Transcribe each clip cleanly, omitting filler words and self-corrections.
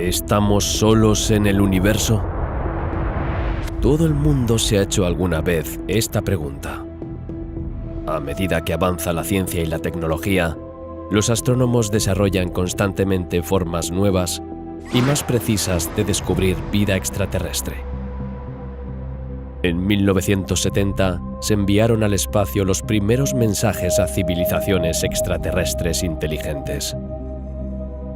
¿Estamos solos en el universo? Todo el mundo se ha hecho alguna vez esta pregunta. A medida que avanza la ciencia y la tecnología, los astrónomos desarrollan constantemente formas nuevas y más precisas de descubrir vida extraterrestre. En 1970 se enviaron al espacio los primeros mensajes a civilizaciones extraterrestres inteligentes.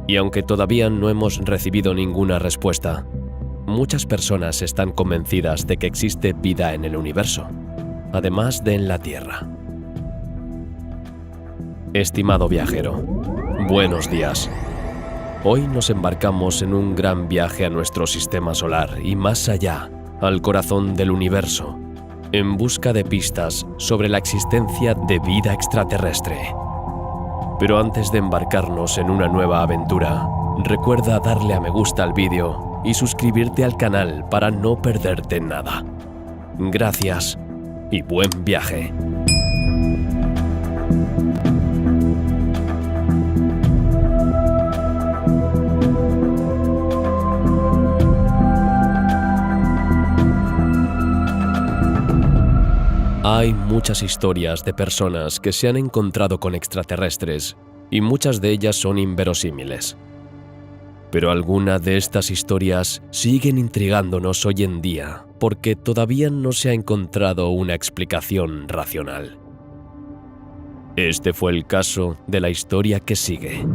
Y aunque todavía no hemos recibido ninguna respuesta, muchas personas están convencidas de que existe vida en el universo, además de en la Tierra. Estimado viajero, buenos días. Hoy nos embarcamos en un gran viaje a nuestro sistema solar y más allá, al corazón del universo, en busca de pistas sobre la existencia de vida extraterrestre. Pero antes de embarcarnos en una nueva aventura, recuerda darle a me gusta al vídeo y suscribirte al canal para no perderte nada. Gracias y buen viaje. Hay muchas historias de personas que se han encontrado con extraterrestres y muchas de ellas son inverosímiles. Pero algunas de estas historias siguen intrigándonos hoy en día porque todavía no se ha encontrado una explicación racional. Este fue el caso de la historia que sigue.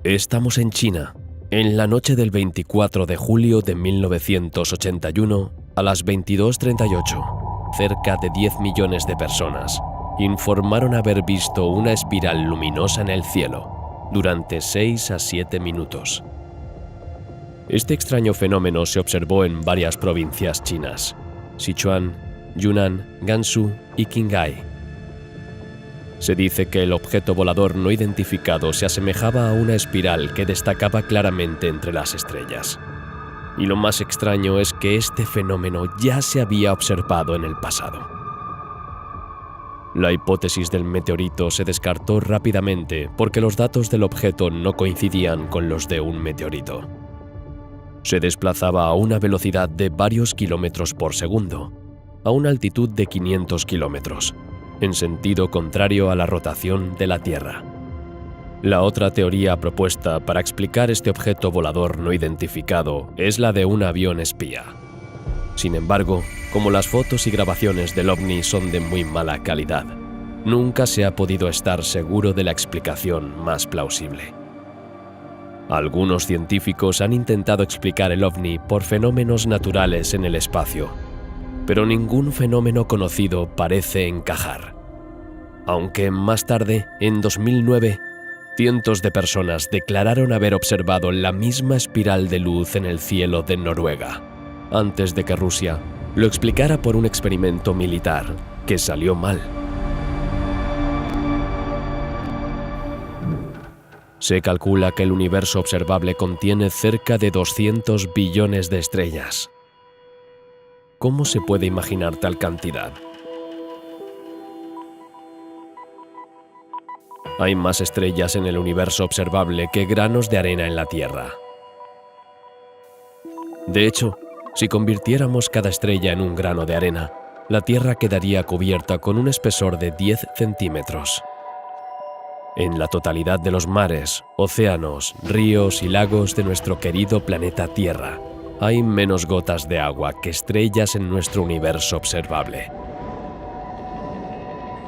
Estamos en China. En la noche del 24 de julio de 1981, a las 22:38, cerca de 10 millones de personas informaron haber visto una espiral luminosa en el cielo durante 6 a 7 minutos. Este extraño fenómeno se observó en varias provincias chinas: Sichuan, Yunnan, Gansu y Qinghai. Se dice que el objeto volador no identificado se asemejaba a una espiral que destacaba claramente entre las estrellas. Y lo más extraño es que este fenómeno ya se había observado en el pasado. La hipótesis del meteorito se descartó rápidamente porque los datos del objeto no coincidían con los de un meteorito. Se desplazaba a una velocidad de varios kilómetros por segundo, a una altitud de 500 kilómetros. En sentido contrario a la rotación de la Tierra. La otra teoría propuesta para explicar este objeto volador no identificado es la de un avión espía. Sin embargo, como las fotos y grabaciones del ovni son de muy mala calidad, nunca se ha podido estar seguro de la explicación más plausible. Algunos científicos han intentado explicar el ovni por fenómenos naturales en el espacio, pero ningún fenómeno conocido parece encajar. Aunque más tarde, en 2009, cientos de personas declararon haber observado la misma espiral de luz en el cielo de Noruega, antes de que Rusia lo explicara por un experimento militar que salió mal. Se calcula que el universo observable contiene cerca de 200 billones de estrellas. ¿Cómo se puede imaginar tal cantidad? Hay más estrellas en el universo observable que granos de arena en la Tierra. De hecho, si convirtiéramos cada estrella en un grano de arena, la Tierra quedaría cubierta con un espesor de 10 centímetros. En la totalidad de los mares, océanos, ríos y lagos de nuestro querido planeta Tierra, hay menos gotas de agua que estrellas en nuestro universo observable.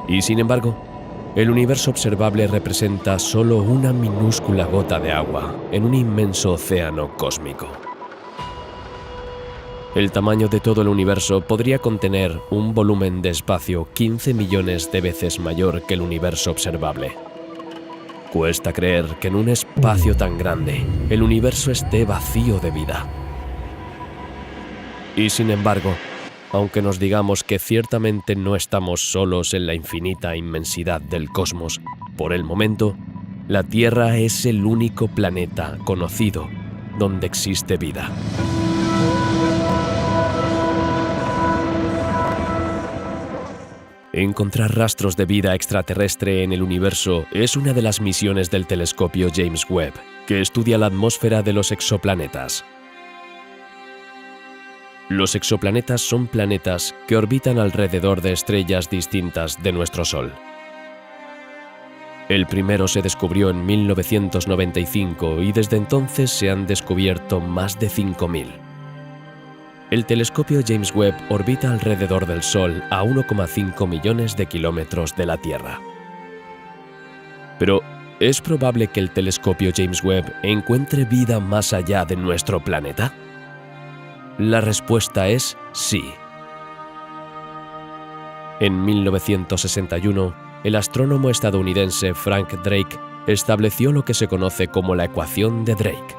Y sin embargo, el universo observable representa solo una minúscula gota de agua en un inmenso océano cósmico. El tamaño de todo el universo podría contener un volumen de espacio 15 millones de veces mayor que el universo observable. Cuesta creer que en un espacio tan grande, el universo esté vacío de vida. Y sin embargo, aunque nos digamos que ciertamente no estamos solos en la infinita inmensidad del cosmos, por el momento, la Tierra es el único planeta conocido donde existe vida. Encontrar rastros de vida extraterrestre en el universo es una de las misiones del telescopio James Webb, que estudia la atmósfera de los exoplanetas. Los exoplanetas son planetas que orbitan alrededor de estrellas distintas de nuestro Sol. El primero se descubrió en 1995 y desde entonces se han descubierto más de 5.000. El telescopio James Webb orbita alrededor del Sol a 1,5 millones de kilómetros de la Tierra. Pero, ¿es probable que el telescopio James Webb encuentre vida más allá de nuestro planeta? La respuesta es sí. En 1961, el astrónomo estadounidense Frank Drake estableció lo que se conoce como la ecuación de Drake.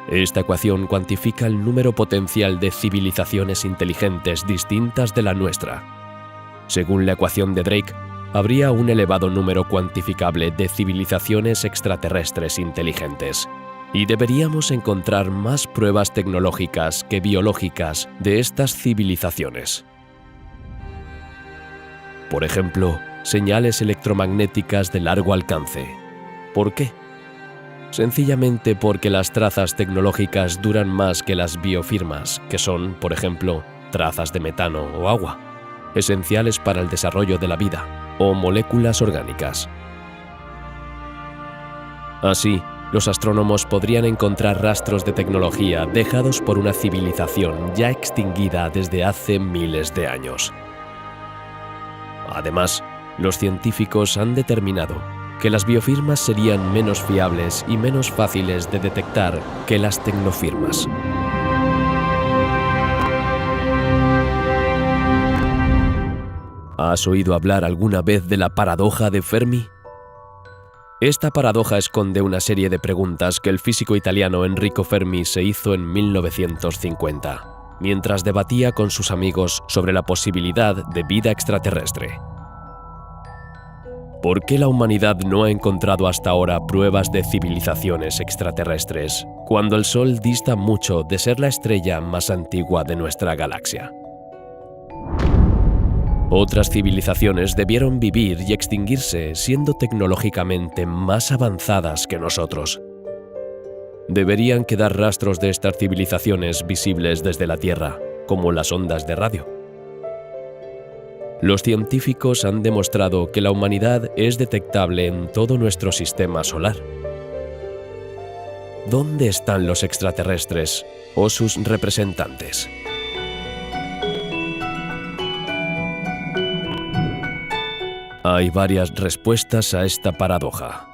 Esta ecuación cuantifica el número potencial de civilizaciones inteligentes distintas de la nuestra. Según la ecuación de Drake, habría un elevado número cuantificable de civilizaciones extraterrestres inteligentes, y deberíamos encontrar más pruebas tecnológicas que biológicas de estas civilizaciones. Por ejemplo, señales electromagnéticas de largo alcance. ¿Por qué? Sencillamente porque las trazas tecnológicas duran más que las biofirmas, que son, por ejemplo, trazas de metano o agua, esenciales para el desarrollo de la vida, o moléculas orgánicas. Así, los astrónomos podrían encontrar rastros de tecnología dejados por una civilización ya extinguida desde hace miles de años. Además, los científicos han determinado que las biofirmas serían menos fiables y menos fáciles de detectar que las tecnofirmas. ¿Has oído hablar alguna vez de la paradoja de Fermi? Esta paradoja esconde una serie de preguntas que el físico italiano Enrico Fermi se hizo en 1950, mientras debatía con sus amigos sobre la posibilidad de vida extraterrestre. ¿Por qué la humanidad no ha encontrado hasta ahora pruebas de civilizaciones extraterrestres, cuando el Sol dista mucho de ser la estrella más antigua de nuestra galaxia? Otras civilizaciones debieron vivir y extinguirse siendo tecnológicamente más avanzadas que nosotros. Deberían quedar rastros de estas civilizaciones visibles desde la Tierra, como las ondas de radio. Los científicos han demostrado que la humanidad es detectable en todo nuestro sistema solar. ¿Dónde están los extraterrestres o sus representantes? Hay varias respuestas a esta paradoja.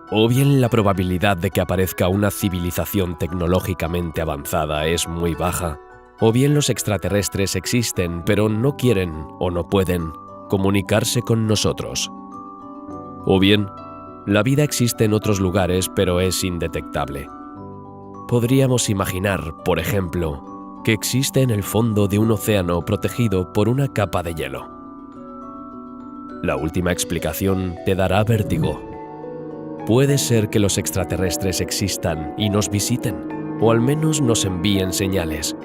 O bien la probabilidad de que aparezca una civilización tecnológicamente avanzada es muy baja, o bien los extraterrestres existen pero no quieren o no pueden comunicarse con nosotros. O bien, la vida existe en otros lugares pero es indetectable. Podríamos imaginar, por ejemplo, que existe en el fondo de un océano protegido por una capa de hielo. La última explicación te dará vértigo. Puede ser que los extraterrestres existan y nos visiten, o al menos nos envíen señales,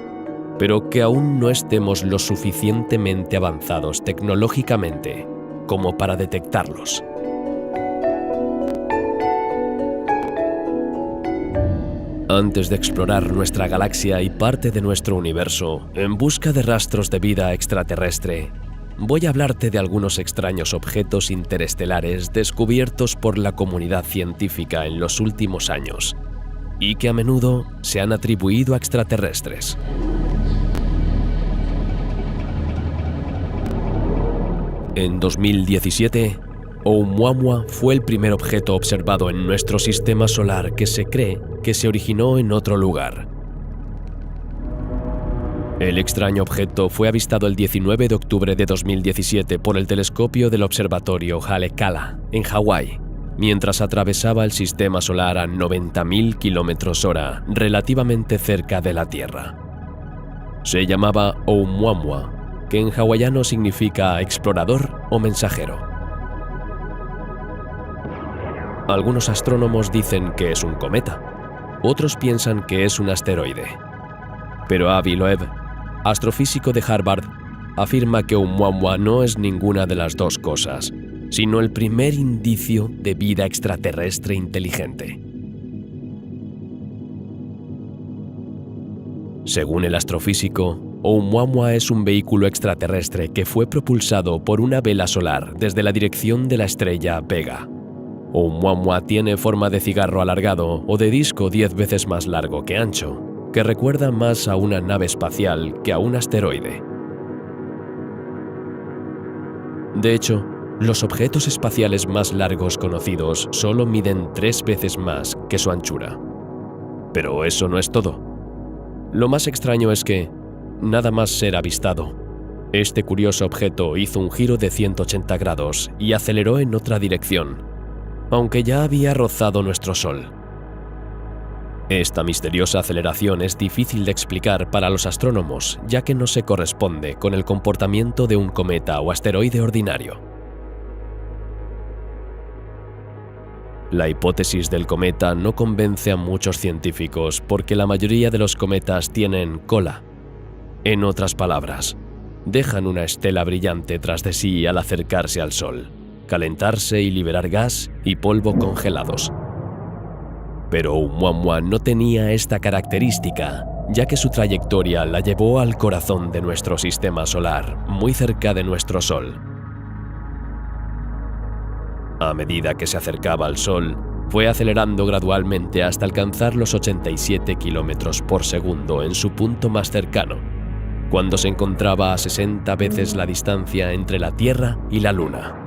pero que aún no estemos lo suficientemente avanzados tecnológicamente como para detectarlos. Antes de explorar nuestra galaxia y parte de nuestro universo en busca de rastros de vida extraterrestre, voy a hablarte de algunos extraños objetos interestelares descubiertos por la comunidad científica en los últimos años y que a menudo se han atribuido a extraterrestres. En 2017, Oumuamua fue el primer objeto observado en nuestro sistema solar que se cree que se originó en otro lugar. El extraño objeto fue avistado el 19 de octubre de 2017 por el telescopio del observatorio Hale-Kala, en Hawái, mientras atravesaba el sistema solar a 90.000 km/h, relativamente cerca de la Tierra. Se llamaba Oumuamua, que en hawaiano significa explorador o mensajero. Algunos astrónomos dicen que es un cometa, otros piensan que es un asteroide. Pero Avi Loeb, astrofísico de Harvard, afirma que Oumuamua no es ninguna de las dos cosas, sino el primer indicio de vida extraterrestre inteligente. Según el astrofísico, Oumuamua es un vehículo extraterrestre que fue propulsado por una vela solar desde la dirección de la estrella Vega. Oumuamua tiene forma de cigarro alargado o de disco 10 veces más largo que ancho, que recuerda más a una nave espacial que a un asteroide. De hecho, los objetos espaciales más largos conocidos solo miden 3 veces más que su anchura. Pero eso no es todo. Lo más extraño es que, nada más ser avistado, este curioso objeto hizo un giro de 180 grados y aceleró en otra dirección, aunque ya había rozado nuestro Sol. Esta misteriosa aceleración es difícil de explicar para los astrónomos, ya que no se corresponde con el comportamiento de un cometa o asteroide ordinario. La hipótesis del cometa no convence a muchos científicos porque la mayoría de los cometas tienen cola. En otras palabras, dejan una estela brillante tras de sí al acercarse al Sol, calentarse y liberar gas y polvo congelados. Pero Oumuamua no tenía esta característica, ya que su trayectoria la llevó al corazón de nuestro sistema solar, muy cerca de nuestro Sol. A medida que se acercaba al Sol, fue acelerando gradualmente hasta alcanzar los 87 km por segundo en su punto más cercano, cuando se encontraba a 60 veces la distancia entre la Tierra y la Luna.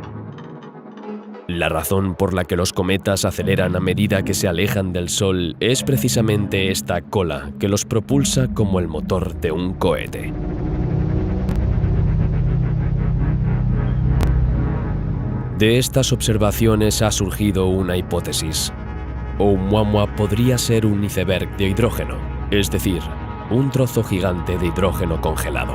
La razón por la que los cometas aceleran a medida que se alejan del Sol es precisamente esta cola que los propulsa como el motor de un cohete. De estas observaciones ha surgido una hipótesis. Oumuamua podría ser un iceberg de hidrógeno, es decir, un trozo gigante de hidrógeno congelado.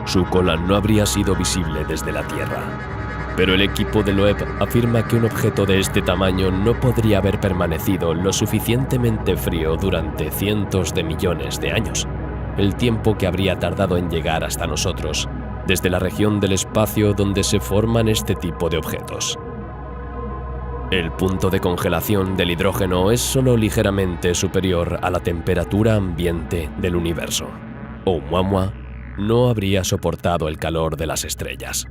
Su cola no habría sido visible desde la Tierra. Pero el equipo de Loeb afirma que un objeto de este tamaño no podría haber permanecido lo suficientemente frío durante cientos de millones de años, el tiempo que habría tardado en llegar hasta nosotros, desde la región del espacio donde se forman este tipo de objetos. El punto de congelación del hidrógeno es solo ligeramente superior a la temperatura ambiente del universo. Oumuamua no habría soportado el calor de las estrellas.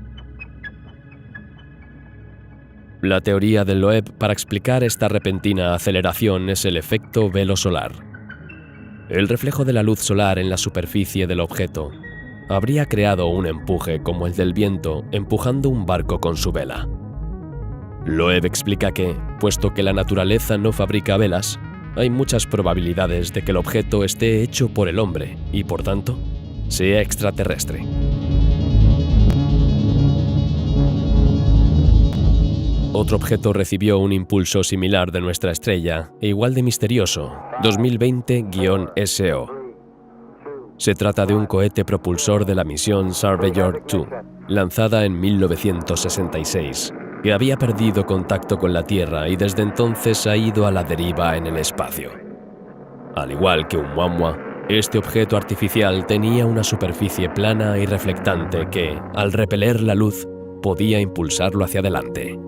La teoría de Loeb para explicar esta repentina aceleración es el efecto velo solar. El reflejo de la luz solar en la superficie del objeto habría creado un empuje como el del viento empujando un barco con su vela. Loeb explica que, puesto que la naturaleza no fabrica velas, hay muchas probabilidades de que el objeto esté hecho por el hombre y, por tanto, sea extraterrestre. Otro objeto recibió un impulso similar de nuestra estrella e igual de misterioso, 2020-SO. Se trata de un cohete propulsor de la misión Surveyor 2, lanzada en 1966, que había perdido contacto con la Tierra y desde entonces ha ido a la deriva en el espacio. Al igual que Oumuamua, este objeto artificial tenía una superficie plana y reflectante que, al repeler la luz, podía impulsarlo hacia adelante.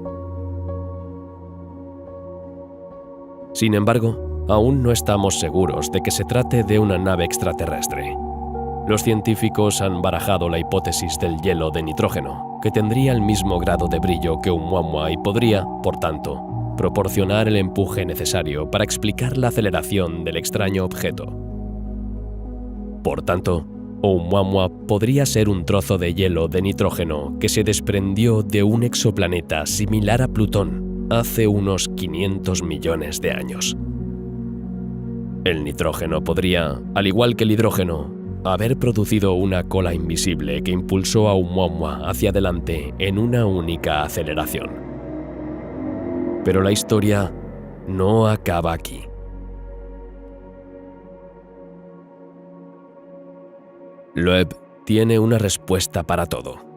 Sin embargo, aún no estamos seguros de que se trate de una nave extraterrestre. Los científicos han barajado la hipótesis del hielo de nitrógeno, que tendría el mismo grado de brillo que Oumuamua y podría, por tanto, proporcionar el empuje necesario para explicar la aceleración del extraño objeto. Por tanto, Oumuamua podría ser un trozo de hielo de nitrógeno que se desprendió de un exoplaneta similar a Plutón hace unos 500 millones de años. El nitrógeno podría, al igual que el hidrógeno, haber producido una cola invisible que impulsó a Oumuamua hacia adelante en una única aceleración. Pero la historia no acaba aquí. Loeb tiene una respuesta para todo.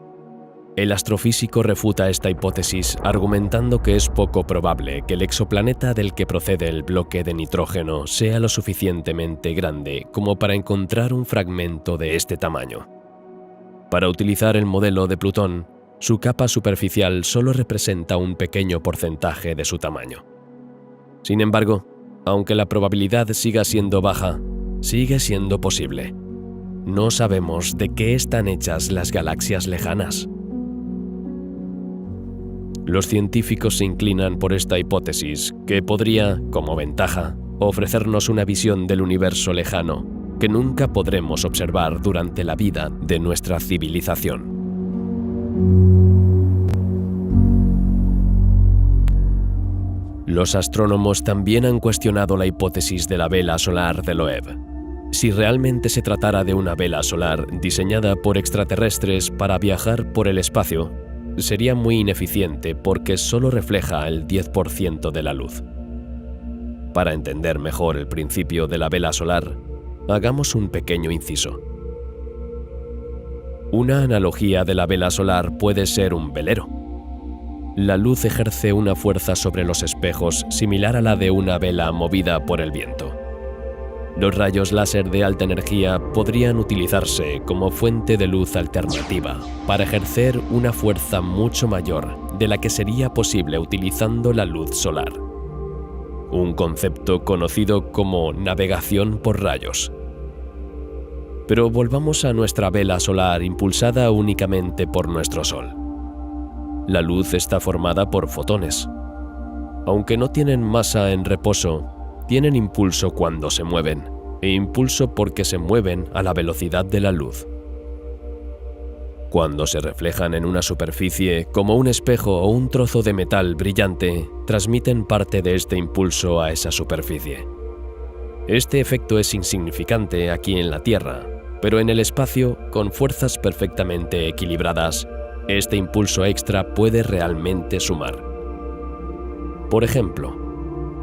El astrofísico refuta esta hipótesis argumentando que es poco probable que el exoplaneta del que procede el bloque de nitrógeno sea lo suficientemente grande como para encontrar un fragmento de este tamaño. Para utilizar el modelo de Plutón, su capa superficial solo representa un pequeño porcentaje de su tamaño. Sin embargo, aunque la probabilidad siga siendo baja, sigue siendo posible. No sabemos de qué están hechas las galaxias lejanas. Los científicos se inclinan por esta hipótesis que podría, como ventaja, ofrecernos una visión del universo lejano que nunca podremos observar durante la vida de nuestra civilización. Los astrónomos también han cuestionado la hipótesis de la vela solar de Loeb. Si realmente se tratara de una vela solar diseñada por extraterrestres para viajar por el espacio, sería muy ineficiente porque solo refleja el 10% de la luz. Para entender mejor el principio de la vela solar, hagamos un pequeño inciso. Una analogía de la vela solar puede ser un velero. La luz ejerce una fuerza sobre los espejos similar a la de una vela movida por el viento. Los rayos láser de alta energía podrían utilizarse como fuente de luz alternativa para ejercer una fuerza mucho mayor de la que sería posible utilizando la luz solar. Un concepto conocido como navegación por rayos. Pero volvamos a nuestra vela solar impulsada únicamente por nuestro Sol. La luz está formada por fotones. Aunque no tienen masa en reposo, tienen impulso cuando se mueven, e impulso porque se mueven a la velocidad de la luz. Cuando se reflejan en una superficie, como un espejo o un trozo de metal brillante, transmiten parte de este impulso a esa superficie. Este efecto es insignificante aquí en la Tierra, pero en el espacio, con fuerzas perfectamente equilibradas, este impulso extra puede realmente sumar. Por ejemplo,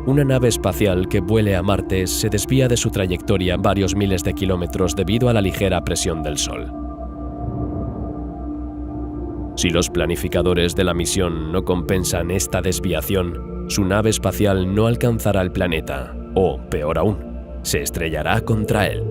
una nave espacial que vuele a Marte se desvía de su trayectoria varios miles de kilómetros debido a la ligera presión del Sol. Si los planificadores de la misión no compensan esta desviación, su nave espacial no alcanzará el planeta, o, peor aún, se estrellará contra él.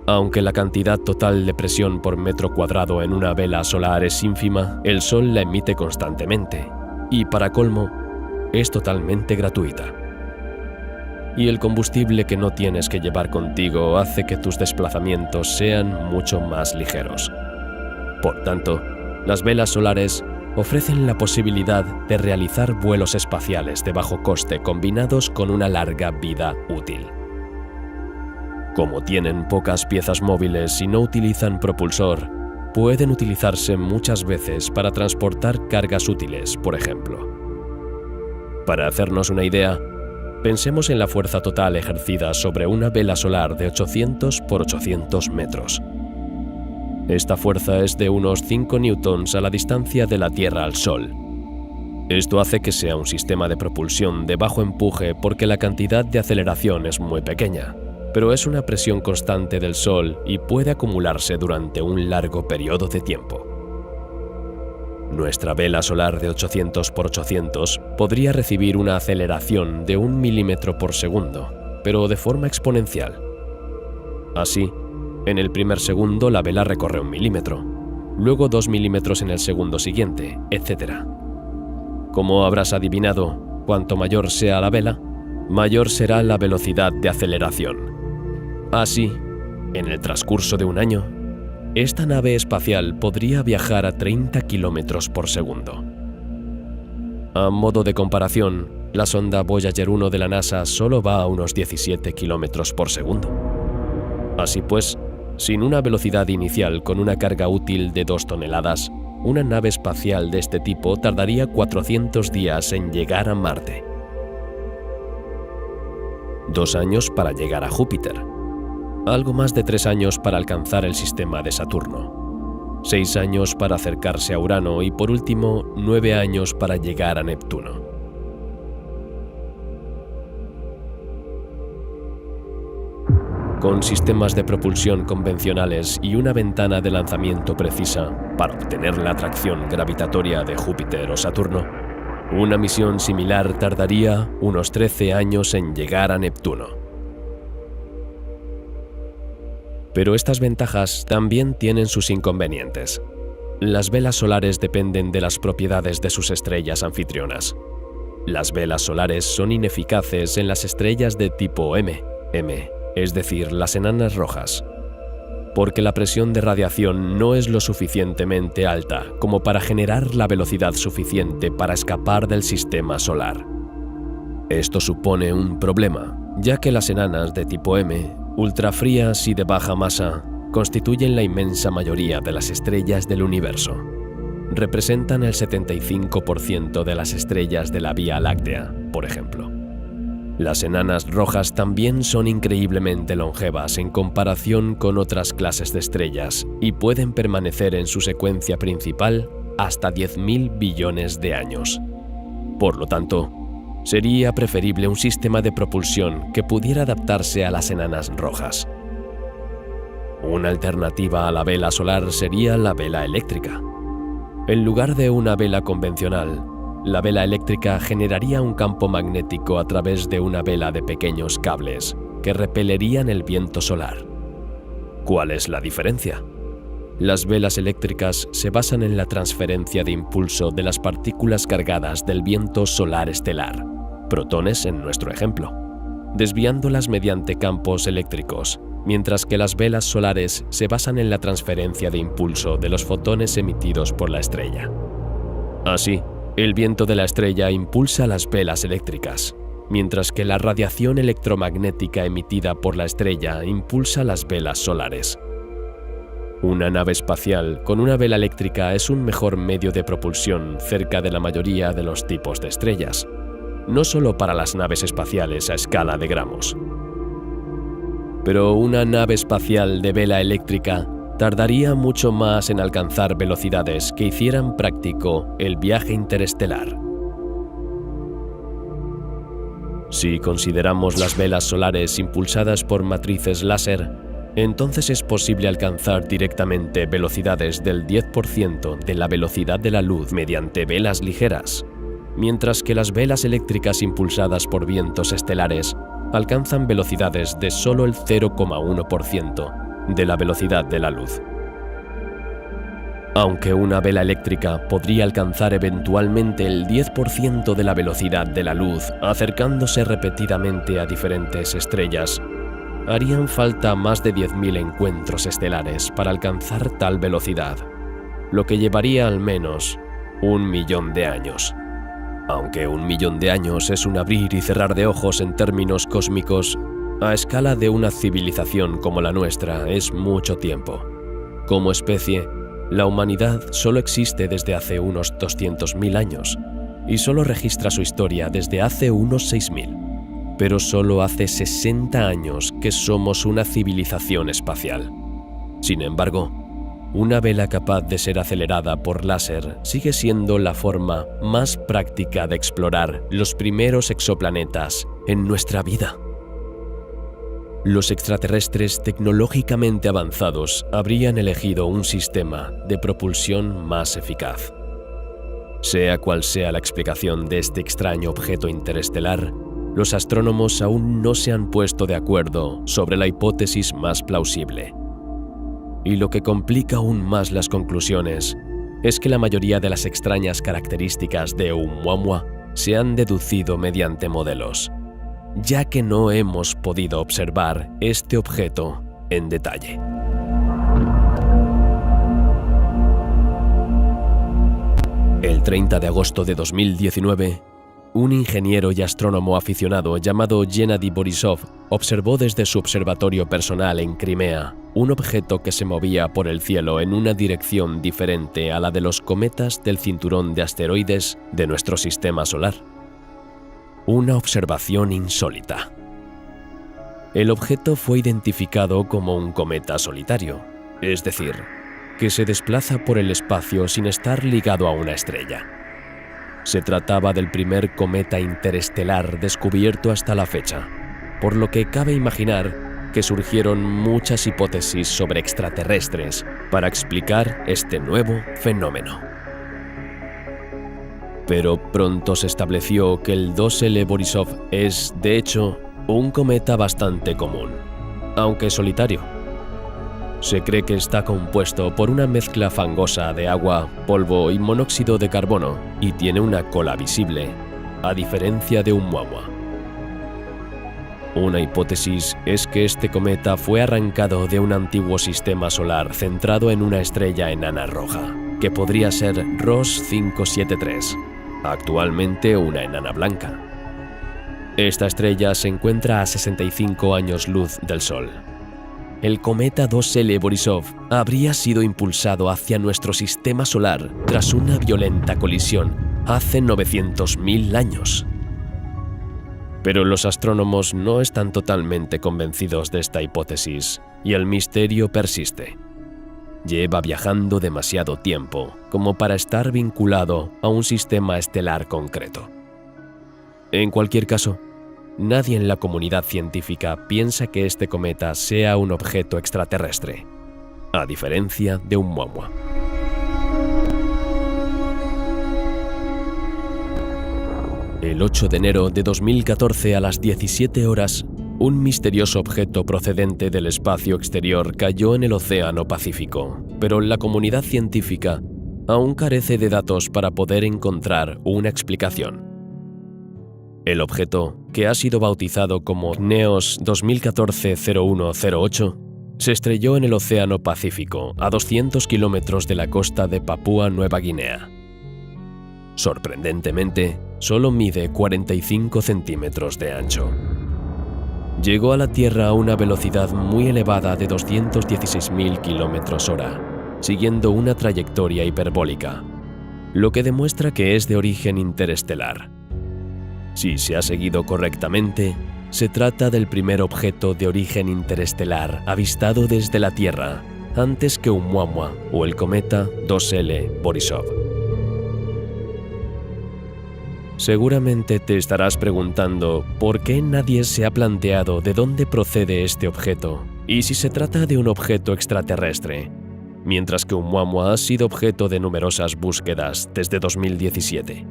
Aunque la cantidad total de presión por metro cuadrado en una vela solar es ínfima, el Sol la emite constantemente, y para colmo, es totalmente gratuita. Y el combustible que no tienes que llevar contigo hace que tus desplazamientos sean mucho más ligeros. Por tanto, las velas solares ofrecen la posibilidad de realizar vuelos espaciales de bajo coste combinados con una larga vida útil. Como tienen pocas piezas móviles y no utilizan propulsor, pueden utilizarse muchas veces para transportar cargas útiles, por ejemplo. Para hacernos una idea, pensemos en la fuerza total ejercida sobre una vela solar de 800 por 800 metros. Esta fuerza es de unos 5 newtons a la distancia de la Tierra al Sol. Esto hace que sea un sistema de propulsión de bajo empuje porque la cantidad de aceleración es muy pequeña, pero es una presión constante del Sol y puede acumularse durante un largo periodo de tiempo. Nuestra vela solar de 800 por 800 podría recibir una aceleración de 1 milímetro por segundo, pero de forma exponencial. Así, en el primer segundo la vela recorre 1 milímetro, luego 2 milímetros en el segundo siguiente, etc. Como habrás adivinado, cuanto mayor sea la vela, mayor será la velocidad de aceleración. Así, en el transcurso de un año, esta nave espacial podría viajar a 30 kilómetros por segundo. A modo de comparación, la sonda Voyager 1 de la NASA solo va a unos 17 kilómetros por segundo. Así pues, sin una velocidad inicial con una carga útil de 2 toneladas, una nave espacial de este tipo tardaría 400 días en llegar a Marte. 2 años para llegar a Júpiter. Algo más de 3 años para alcanzar el sistema de Saturno. 6 años para acercarse a Urano y por último 9 años para llegar a Neptuno. Con sistemas de propulsión convencionales y una ventana de lanzamiento precisa para obtener la atracción gravitatoria de Júpiter o Saturno, una misión similar tardaría unos 13 años en llegar a Neptuno. Pero estas ventajas también tienen sus inconvenientes. Las velas solares dependen de las propiedades de sus estrellas anfitrionas. Las velas solares son ineficaces en las estrellas de tipo M, es decir, las enanas rojas, porque la presión de radiación no es lo suficientemente alta como para generar la velocidad suficiente para escapar del sistema solar. Esto supone un problema, ya que las enanas de tipo M, ultrafrías y de baja masa, constituyen la inmensa mayoría de las estrellas del universo. Representan el 75% de las estrellas de la Vía Láctea, por ejemplo. Las enanas rojas también son increíblemente longevas en comparación con otras clases de estrellas y pueden permanecer en su secuencia principal hasta 10.000 billones de años. Por lo tanto, sería preferible un sistema de propulsión que pudiera adaptarse a las enanas rojas. Una alternativa a la vela solar sería la vela eléctrica. En lugar de una vela convencional, la vela eléctrica generaría un campo magnético a través de una vela de pequeños cables que repelerían el viento solar. ¿Cuál es la diferencia? Las velas eléctricas se basan en la transferencia de impulso de las partículas cargadas del viento solar estelar, protones en nuestro ejemplo, desviándolas mediante campos eléctricos, mientras que las velas solares se basan en la transferencia de impulso de los fotones emitidos por la estrella. Así, el viento de la estrella impulsa las velas eléctricas, mientras que la radiación electromagnética emitida por la estrella impulsa las velas solares. Una nave espacial con una vela eléctrica es un mejor medio de propulsión cerca de la mayoría de los tipos de estrellas, no solo para las naves espaciales a escala de gramos. Pero una nave espacial de vela eléctrica tardaría mucho más en alcanzar velocidades que hicieran práctico el viaje interestelar. Si consideramos las velas solares impulsadas por matrices láser, entonces es posible alcanzar directamente velocidades del 10% de la velocidad de la luz mediante velas ligeras, mientras que las velas eléctricas impulsadas por vientos estelares alcanzan velocidades de solo el 0,1% de la velocidad de la luz. Aunque una vela eléctrica podría alcanzar eventualmente el 10% de la velocidad de la luz acercándose repetidamente a diferentes estrellas, harían falta más de 10.000 encuentros estelares para alcanzar tal velocidad, lo que llevaría al menos 1.000.000 de años. Aunque 1.000.000 de años es un abrir y cerrar de ojos en términos cósmicos, a escala de una civilización como la nuestra es mucho tiempo. Como especie, la humanidad solo existe desde hace unos 200.000 años y solo registra su historia desde hace unos 6.000. Pero solo hace 60 años que somos una civilización espacial. Sin embargo, una vela capaz de ser acelerada por láser sigue siendo la forma más práctica de explorar los primeros exoplanetas en nuestra vida. Los extraterrestres tecnológicamente avanzados habrían elegido un sistema de propulsión más eficaz. Sea cual sea la explicación de este extraño objeto interestelar, los astrónomos aún no se han puesto de acuerdo sobre la hipótesis más plausible. Y lo que complica aún más las conclusiones es que la mayoría de las extrañas características de Oumuamua se han deducido mediante modelos, ya que no hemos podido observar este objeto en detalle. El 30 de agosto de 2019, un ingeniero y astrónomo aficionado llamado Gennady Borisov observó desde su observatorio personal en Crimea un objeto que se movía por el cielo en una dirección diferente a la de los cometas del cinturón de asteroides de nuestro sistema solar. Una observación insólita. El objeto fue identificado como un cometa solitario, es decir, que se desplaza por el espacio sin estar ligado a una estrella. Se trataba del primer cometa interestelar descubierto hasta la fecha, por lo que cabe imaginar que surgieron muchas hipótesis sobre extraterrestres para explicar este nuevo fenómeno. Pero pronto se estableció que el 2L Borisov es, de hecho, un cometa bastante común, aunque solitario. Se cree que está compuesto por una mezcla fangosa de agua, polvo y monóxido de carbono y tiene una cola visible, a diferencia de Oumuamua. Una hipótesis es que este cometa fue arrancado de un antiguo sistema solar centrado en una estrella enana roja, que podría ser Ross 573, actualmente una enana blanca. Esta estrella se encuentra a 65 años luz del Sol. El cometa 2L Borisov habría sido impulsado hacia nuestro sistema solar tras una violenta colisión hace 900.000 años. Pero los astrónomos no están totalmente convencidos de esta hipótesis y el misterio persiste. Lleva viajando demasiado tiempo como para estar vinculado a un sistema estelar concreto. En cualquier caso, nadie en la comunidad científica piensa que este cometa sea un objeto extraterrestre, a diferencia de Oumuamua. El 8 de enero de 2014 a las 17 horas, un misterioso objeto procedente del espacio exterior cayó en el Océano Pacífico, pero la comunidad científica aún carece de datos para poder encontrar una explicación. El objeto, que ha sido bautizado como NEOS 2014-0108, se estrelló en el Océano Pacífico, a 200 kilómetros de la costa de Papúa Nueva Guinea. Sorprendentemente, solo mide 45 centímetros de ancho. Llegó a la Tierra a una velocidad muy elevada de 216.000 km/h, siguiendo una trayectoria hiperbólica, lo que demuestra que es de origen interestelar. Si se ha seguido correctamente, se trata del primer objeto de origen interestelar avistado desde la Tierra, antes que Oumuamua o el cometa 2L Borisov. Seguramente te estarás preguntando por qué nadie se ha planteado de dónde procede este objeto y si se trata de un objeto extraterrestre, mientras que Oumuamua ha sido objeto de numerosas búsquedas desde 2017.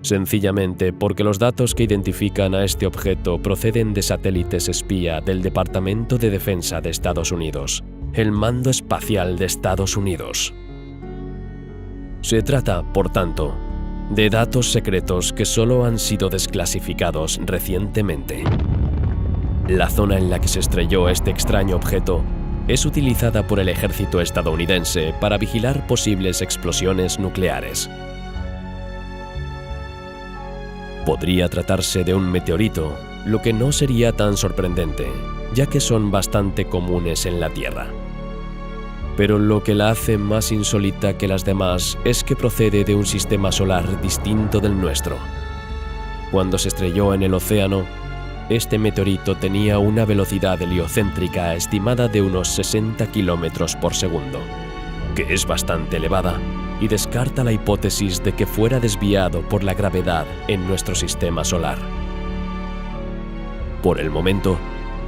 Sencillamente porque los datos que identifican a este objeto proceden de satélites espía del Departamento de Defensa de Estados Unidos, el Mando Espacial de Estados Unidos. Se trata, por tanto, de datos secretos que solo han sido desclasificados recientemente. La zona en la que se estrelló este extraño objeto es utilizada por el ejército estadounidense para vigilar posibles explosiones nucleares. Podría tratarse de un meteorito, lo que no sería tan sorprendente, ya que son bastante comunes en la Tierra. Pero lo que la hace más insólita que las demás es que procede de un sistema solar distinto del nuestro. Cuando se estrelló en el océano, este meteorito tenía una velocidad heliocéntrica estimada de unos 60 km por segundo, que es bastante elevada, y descarta la hipótesis de que fuera desviado por la gravedad en nuestro sistema solar. Por el momento,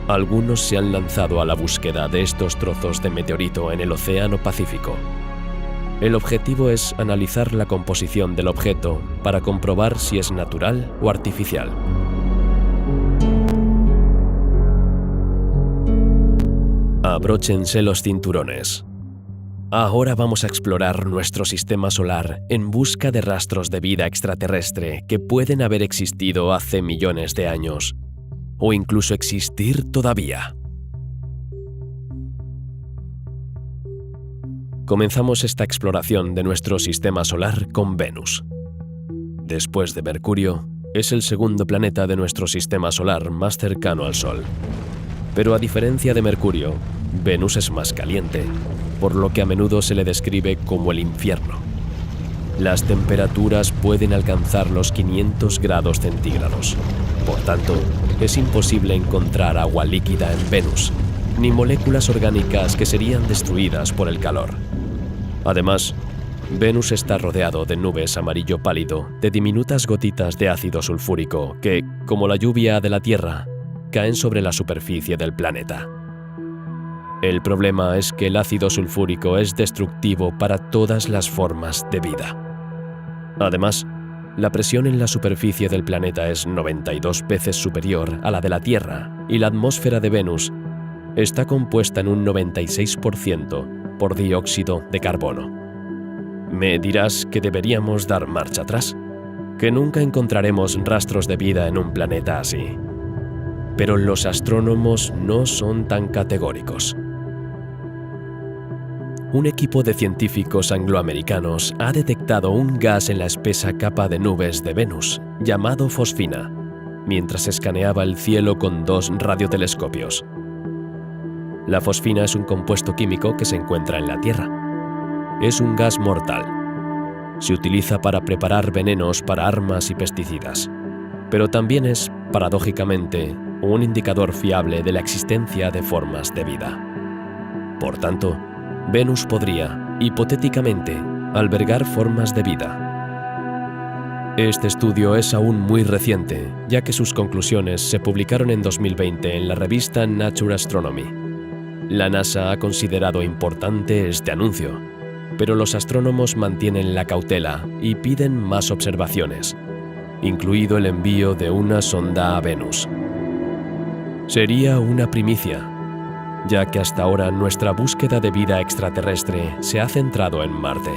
algunos se han lanzado a la búsqueda de estos trozos de meteorito en el Océano Pacífico. El objetivo es analizar la composición del objeto para comprobar si es natural o artificial. Abróchense los cinturones. Ahora vamos a explorar nuestro sistema solar en busca de rastros de vida extraterrestre que pueden haber existido hace millones de años, o incluso existir todavía. Comenzamos esta exploración de nuestro sistema solar con Venus. Después de Mercurio, es el segundo planeta de nuestro sistema solar más cercano al Sol. Pero a diferencia de Mercurio, Venus es más caliente, por lo que a menudo se le describe como el infierno. Las temperaturas pueden alcanzar los 500 grados centígrados. Por tanto, es imposible encontrar agua líquida en Venus, ni moléculas orgánicas que serían destruidas por el calor. Además, Venus está rodeado de nubes amarillo pálido de diminutas gotitas de ácido sulfúrico que, como la lluvia de la Tierra, caen sobre la superficie del planeta. El problema es que el ácido sulfúrico es destructivo para todas las formas de vida. Además, la presión en la superficie del planeta es 92 veces superior a la de la Tierra y la atmósfera de Venus está compuesta en un 96% por dióxido de carbono. Me dirás que deberíamos dar marcha atrás, que nunca encontraremos rastros de vida en un planeta así. Pero los astrónomos no son tan categóricos. Un equipo de científicos angloamericanos ha detectado un gas en la espesa capa de nubes de Venus, llamado fosfina, mientras escaneaba el cielo con 2 radiotelescopios. La fosfina es un compuesto químico que se encuentra en la Tierra. Es un gas mortal. Se utiliza para preparar venenos para armas y pesticidas, pero también es, paradójicamente, un indicador fiable de la existencia de formas de vida. Por tanto, Venus podría, hipotéticamente, albergar formas de vida. Este estudio es aún muy reciente, ya que sus conclusiones se publicaron en 2020 en la revista Nature Astronomy. La NASA ha considerado importante este anuncio, pero los astrónomos mantienen la cautela y piden más observaciones, incluido el envío de una sonda a Venus. Sería una primicia, ya que hasta ahora nuestra búsqueda de vida extraterrestre se ha centrado en Marte.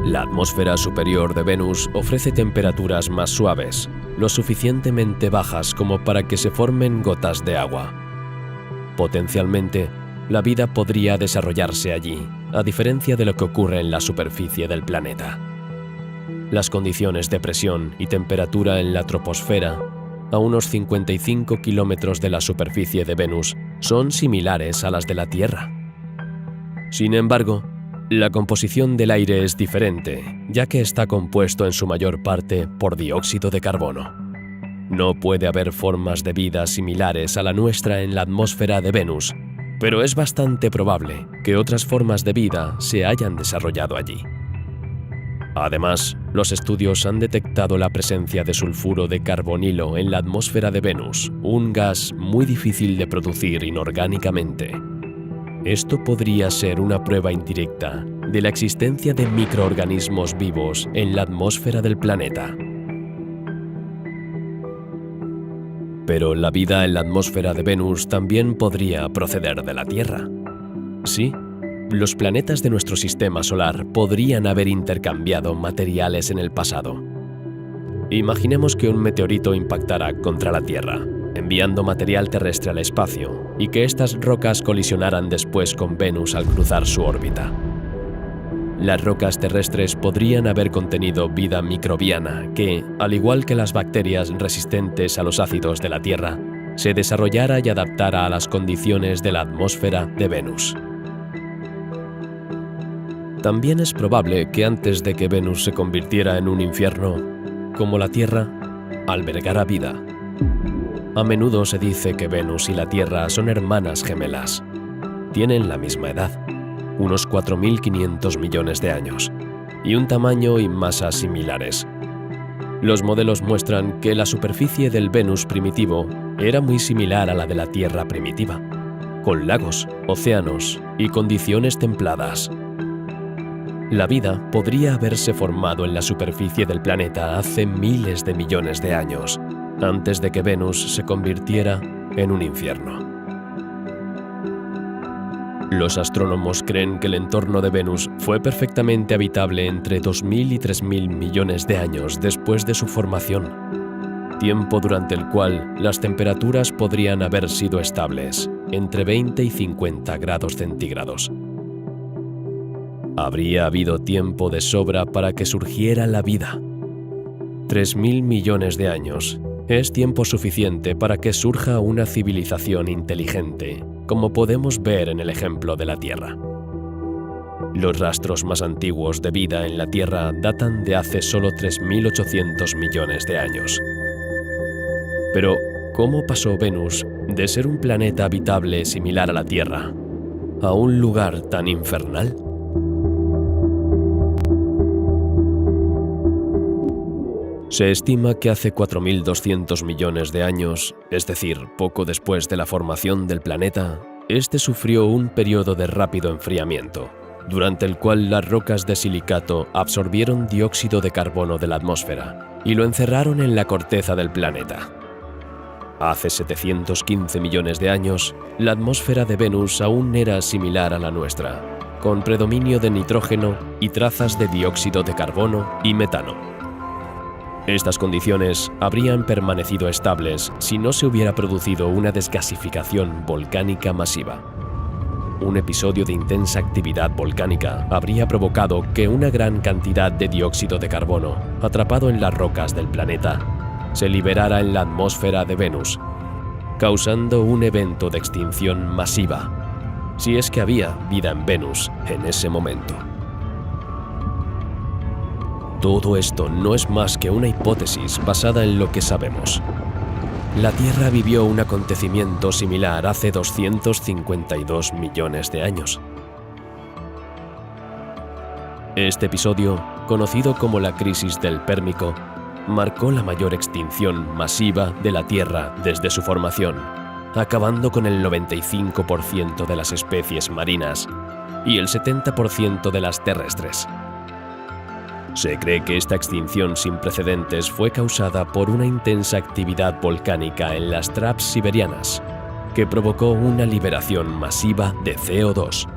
La atmósfera superior de Venus ofrece temperaturas más suaves, lo suficientemente bajas como para que se formen gotas de agua. Potencialmente, la vida podría desarrollarse allí, a diferencia de lo que ocurre en la superficie del planeta. Las condiciones de presión y temperatura en la troposfera, a unos 55 kilómetros de la superficie de Venus, son similares a las de la Tierra. Sin embargo, la composición del aire es diferente, ya que está compuesto en su mayor parte por dióxido de carbono. No puede haber formas de vida similares a la nuestra en la atmósfera de Venus, pero es bastante probable que otras formas de vida se hayan desarrollado allí. Además, los estudios han detectado la presencia de sulfuro de carbonilo en la atmósfera de Venus, un gas muy difícil de producir inorgánicamente. Esto podría ser una prueba indirecta de la existencia de microorganismos vivos en la atmósfera del planeta. Pero la vida en la atmósfera de Venus también podría proceder de la Tierra. Sí, los planetas de nuestro sistema solar podrían haber intercambiado materiales en el pasado. Imaginemos que un meteorito impactara contra la Tierra, enviando material terrestre al espacio, y que estas rocas colisionaran después con Venus al cruzar su órbita. Las rocas terrestres podrían haber contenido vida microbiana que, al igual que las bacterias resistentes a los ácidos de la Tierra, se desarrollara y adaptara a las condiciones de la atmósfera de Venus. También es probable que antes de que Venus se convirtiera en un infierno, como la Tierra, albergara vida. A menudo se dice que Venus y la Tierra son hermanas gemelas. Tienen la misma edad, unos 4.500 millones de años, y un tamaño y masa similares. Los modelos muestran que la superficie del Venus primitivo era muy similar a la de la Tierra primitiva, con lagos, océanos y condiciones templadas. La vida podría haberse formado en la superficie del planeta hace miles de millones de años, antes de que Venus se convirtiera en un infierno. Los astrónomos creen que el entorno de Venus fue perfectamente habitable entre 2.000 y 3.000 millones de años después de su formación, tiempo durante el cual las temperaturas podrían haber sido estables, entre 20 y 50 grados centígrados. Habría habido tiempo de sobra para que surgiera la vida. 3.000 millones de años es tiempo suficiente para que surja una civilización inteligente, como podemos ver en el ejemplo de la Tierra. Los rastros más antiguos de vida en la Tierra datan de hace solo 3.800 millones de años. Pero, ¿cómo pasó Venus de ser un planeta habitable similar a la Tierra a un lugar tan infernal? Se estima que hace 4.200 millones de años, es decir, poco después de la formación del planeta, este sufrió un periodo de rápido enfriamiento, durante el cual las rocas de silicato absorbieron dióxido de carbono de la atmósfera y lo encerraron en la corteza del planeta. Hace 715 millones de años, la atmósfera de Venus aún era similar a la nuestra, con predominio de nitrógeno y trazas de dióxido de carbono y metano. Estas condiciones habrían permanecido estables si no se hubiera producido una desgasificación volcánica masiva. Un episodio de intensa actividad volcánica habría provocado que una gran cantidad de dióxido de carbono, atrapado en las rocas del planeta, se liberara en la atmósfera de Venus, causando un evento de extinción masiva, si es que había vida en Venus en ese momento. Todo esto no es más que una hipótesis basada en lo que sabemos. La Tierra vivió un acontecimiento similar hace 252 millones de años. Este episodio, conocido como la crisis del Pérmico, marcó la mayor extinción masiva de la Tierra desde su formación, acabando con el 95% de las especies marinas y el 70% de las terrestres. Se cree que esta extinción sin precedentes fue causada por una intensa actividad volcánica en las traps siberianas, que provocó una liberación masiva de CO2.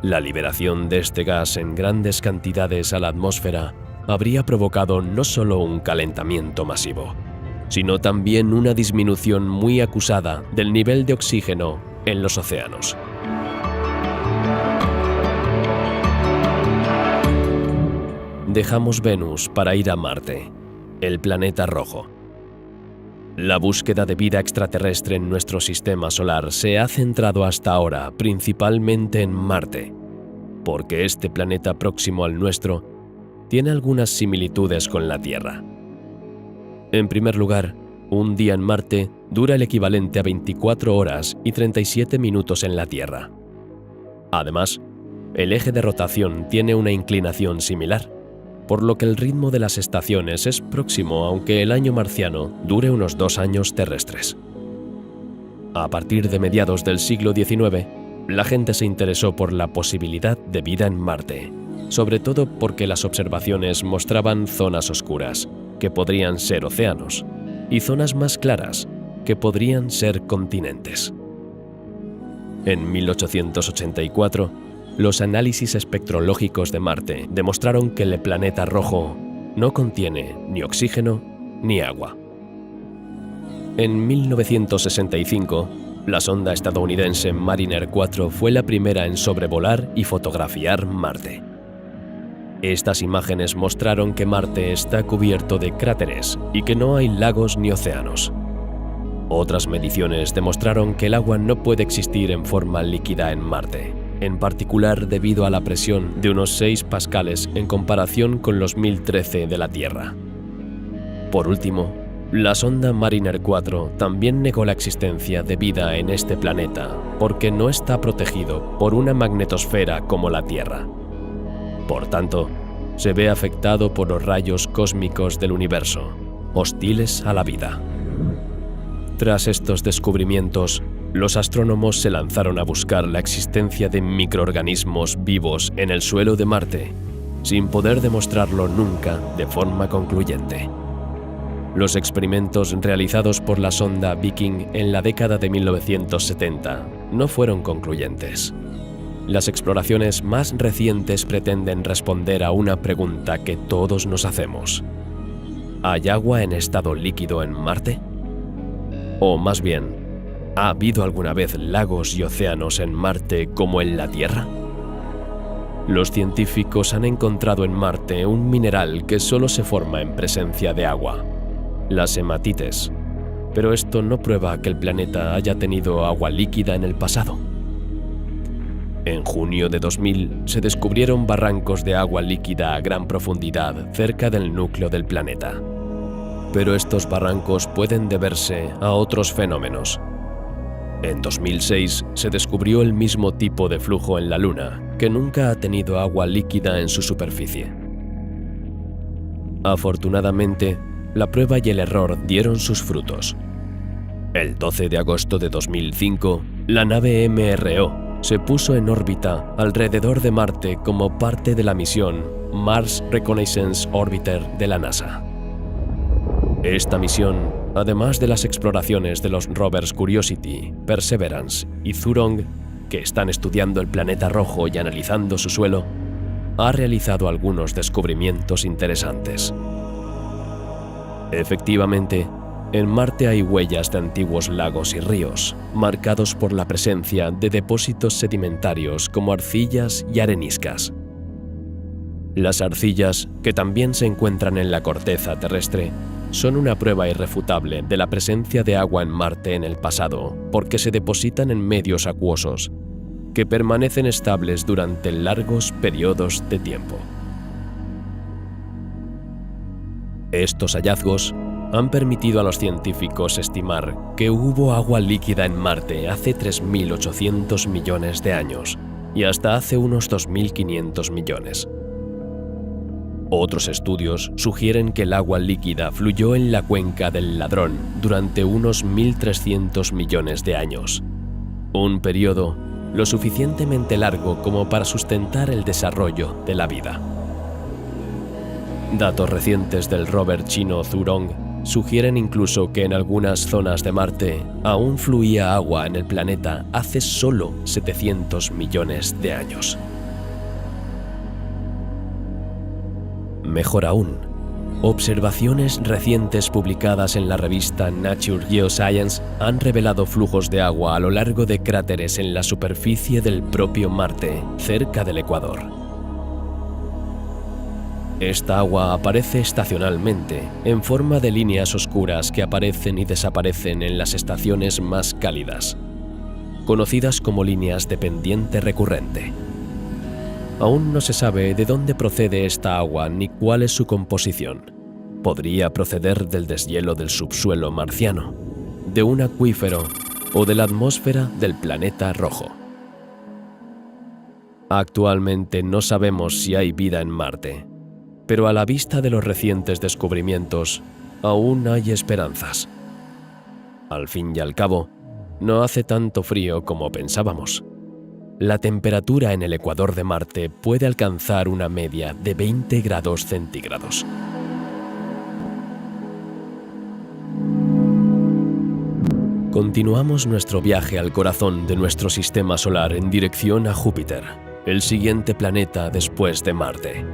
La liberación de este gas en grandes cantidades a la atmósfera habría provocado no solo un calentamiento masivo, sino también una disminución muy acusada del nivel de oxígeno en los océanos. Dejamos Venus para ir a Marte, el planeta rojo. La búsqueda de vida extraterrestre en nuestro sistema solar se ha centrado hasta ahora principalmente en Marte, porque este planeta próximo al nuestro tiene algunas similitudes con la Tierra. En primer lugar, un día en Marte dura el equivalente a 24 horas y 37 minutos en la Tierra. Además, el eje de rotación tiene una inclinación similar, por lo que el ritmo de las estaciones es próximo, aunque el año marciano dure unos 2 años terrestres. A partir de mediados del siglo XIX, la gente se interesó por la posibilidad de vida en Marte, sobre todo porque las observaciones mostraban zonas oscuras, que podrían ser océanos, y zonas más claras, que podrían ser continentes. En 1884, los análisis espectrológicos de Marte demostraron que el planeta rojo no contiene ni oxígeno ni agua. En 1965, la sonda estadounidense Mariner 4 fue la primera en sobrevolar y fotografiar Marte. Estas imágenes mostraron que Marte está cubierto de cráteres y que no hay lagos ni océanos. Otras mediciones demostraron que el agua no puede existir en forma líquida en Marte, en particular debido a la presión de unos 6 pascales en comparación con los 1013 de la Tierra. Por último, la sonda Mariner 4 también negó la existencia de vida en este planeta porque no está protegido por una magnetosfera como la Tierra. Por tanto, se ve afectado por los rayos cósmicos del universo, hostiles a la vida. Tras estos descubrimientos, los astrónomos se lanzaron a buscar la existencia de microorganismos vivos en el suelo de Marte, sin poder demostrarlo nunca de forma concluyente. Los experimentos realizados por la sonda Viking en la década de 1970 no fueron concluyentes. Las exploraciones más recientes pretenden responder a una pregunta que todos nos hacemos. ¿Hay agua en estado líquido en Marte? O más bien, ¿ha habido alguna vez lagos y océanos en Marte como en la Tierra? Los científicos han encontrado en Marte un mineral que solo se forma en presencia de agua, las hematites, pero esto no prueba que el planeta haya tenido agua líquida en el pasado. En junio de 2000 se descubrieron barrancos de agua líquida a gran profundidad cerca del núcleo del planeta. Pero estos barrancos pueden deberse a otros fenómenos. En 2006 se descubrió el mismo tipo de flujo en la Luna, que nunca ha tenido agua líquida en su superficie. Afortunadamente, la prueba y el error dieron sus frutos. El 12 de agosto de 2005, la nave MRO se puso en órbita alrededor de Marte como parte de la misión Mars Reconnaissance Orbiter de la NASA. Esta misión Además de las exploraciones de los rovers Curiosity, Perseverance y Zhurong, que están estudiando el planeta rojo y analizando su suelo, ha realizado algunos descubrimientos interesantes. Efectivamente, en Marte hay huellas de antiguos lagos y ríos, marcados por la presencia de depósitos sedimentarios como arcillas y areniscas. Las arcillas, que también se encuentran en la corteza terrestre, son una prueba irrefutable de la presencia de agua en Marte en el pasado, porque se depositan en medios acuosos, que permanecen estables durante largos periodos de tiempo. Estos hallazgos han permitido a los científicos estimar que hubo agua líquida en Marte hace 3.800 millones de años y hasta hace unos 2.500 millones. Otros estudios sugieren que el agua líquida fluyó en la cuenca del Ladrón durante unos 1.300 millones de años, un periodo lo suficientemente largo como para sustentar el desarrollo de la vida. Datos recientes del rover chino Zhurong sugieren incluso que en algunas zonas de Marte aún fluía agua en el planeta hace solo 700 millones de años. Mejor aún, observaciones recientes publicadas en la revista Nature Geoscience han revelado flujos de agua a lo largo de cráteres en la superficie del propio Marte, cerca del Ecuador. Esta agua aparece estacionalmente, en forma de líneas oscuras que aparecen y desaparecen en las estaciones más cálidas, conocidas como líneas de pendiente recurrente. Aún no se sabe de dónde procede esta agua ni cuál es su composición. Podría proceder del deshielo del subsuelo marciano, de un acuífero o de la atmósfera del planeta rojo. Actualmente no sabemos si hay vida en Marte, pero a la vista de los recientes descubrimientos, aún hay esperanzas. Al fin y al cabo, no hace tanto frío como pensábamos. La temperatura en el ecuador de Marte puede alcanzar una media de 20 grados centígrados. Continuamos nuestro viaje al corazón de nuestro sistema solar en dirección a Júpiter, el siguiente planeta después de Marte.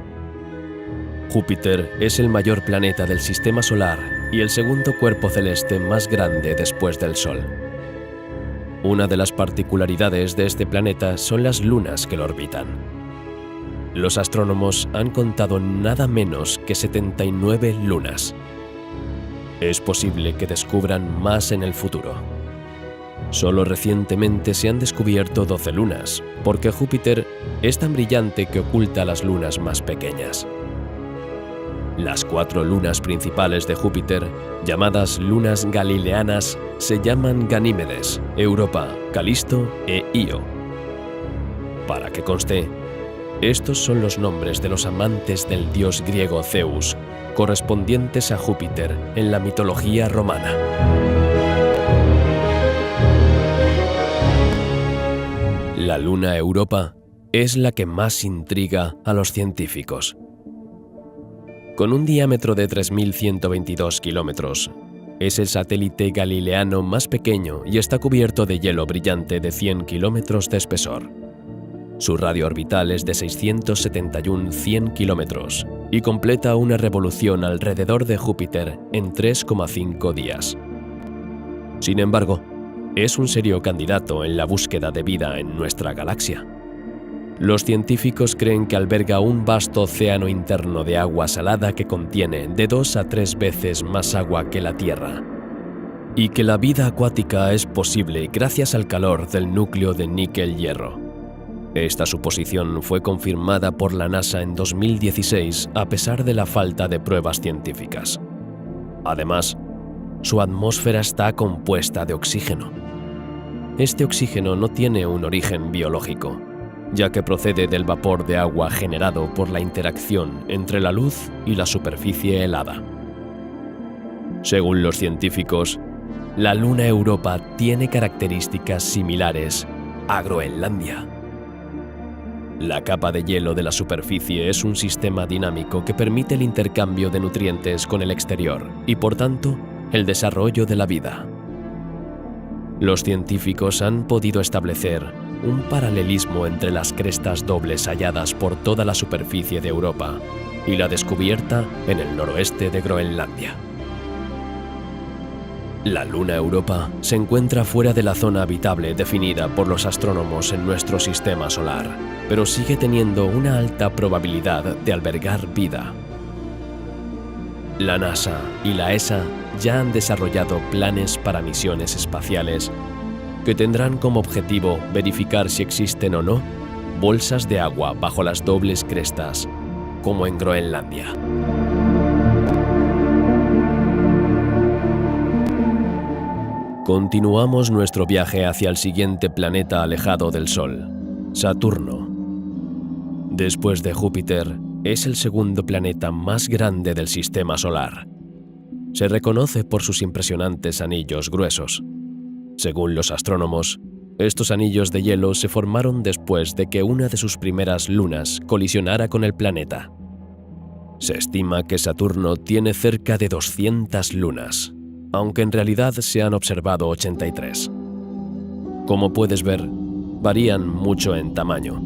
Júpiter es el mayor planeta del sistema solar y el segundo cuerpo celeste más grande después del Sol. Una de las particularidades de este planeta son las lunas que lo orbitan. Los astrónomos han contado nada menos que 79 lunas. Es posible que descubran más en el futuro. Solo recientemente se han descubierto 12 lunas, porque Júpiter es tan brillante que oculta las lunas más pequeñas. Las 4 lunas principales de Júpiter, llamadas lunas galileanas, se llaman Ganímedes, Europa, Calisto e Io. Para que conste, estos son los nombres de los amantes del dios griego Zeus, correspondientes a Júpiter en la mitología romana. La luna Europa es la que más intriga a los científicos. Con un diámetro de 3.122 kilómetros, es el satélite galileano más pequeño y está cubierto de hielo brillante de 100 kilómetros de espesor. Su radio orbital es de 671,100 kilómetros y completa una revolución alrededor de Júpiter en 3,5 días. Sin embargo, es un serio candidato en la búsqueda de vida en nuestra galaxia. Los científicos creen que alberga un vasto océano interno de agua salada que contiene de 2 a 3 veces más agua que la Tierra, y que la vida acuática es posible gracias al calor del núcleo de níquel-hierro. Esta suposición fue confirmada por la NASA en 2016 a pesar de la falta de pruebas científicas. Además, su atmósfera está compuesta de oxígeno. Este oxígeno no tiene un origen biológico, ya que procede del vapor de agua generado por la interacción entre la luz y la superficie helada. Según los científicos, la luna Europa tiene características similares a Groenlandia. La capa de hielo de la superficie es un sistema dinámico que permite el intercambio de nutrientes con el exterior y, por tanto, el desarrollo de la vida. Los científicos han podido establecer un paralelismo entre las crestas dobles halladas por toda la superficie de Europa y la descubierta en el noroeste de Groenlandia. La luna Europa se encuentra fuera de la zona habitable definida por los astrónomos en nuestro sistema solar, pero sigue teniendo una alta probabilidad de albergar vida. La NASA y la ESA ya han desarrollado planes para misiones espaciales que tendrán como objetivo verificar si existen o no bolsas de agua bajo las dobles crestas, como en Groenlandia. Continuamos nuestro viaje hacia el siguiente planeta alejado del Sol, Saturno. Después de Júpiter, es el segundo planeta más grande del sistema solar. Se reconoce por sus impresionantes anillos gruesos. Según los astrónomos, estos anillos de hielo se formaron después de que una de sus primeras lunas colisionara con el planeta. Se estima que Saturno tiene cerca de 200 lunas, aunque en realidad se han observado 83. Como puedes ver, varían mucho en tamaño.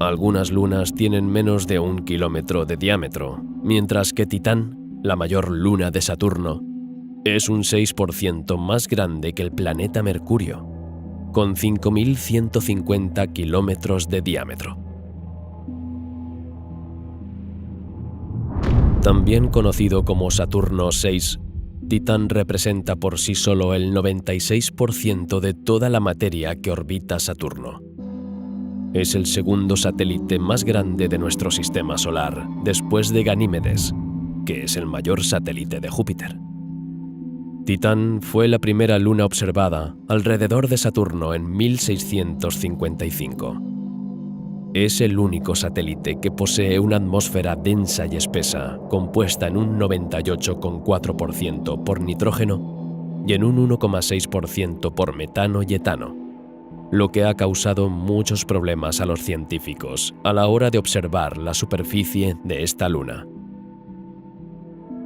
Algunas lunas tienen menos de 1 kilómetro de diámetro, mientras que Titán, la mayor luna de Saturno, es un 6% más grande que el planeta Mercurio, con 5.150 kilómetros de diámetro. También conocido como Saturno 6, Titán representa por sí solo el 96% de toda la materia que orbita Saturno. Es el segundo satélite más grande de nuestro sistema solar, después de Ganímedes, que es el mayor satélite de Júpiter. Titán fue la primera luna observada alrededor de Saturno en 1655. Es el único satélite que posee una atmósfera densa y espesa, compuesta en un 98,4% por nitrógeno y en un 1,6% por metano y etano, lo que ha causado muchos problemas a los científicos a la hora de observar la superficie de esta luna.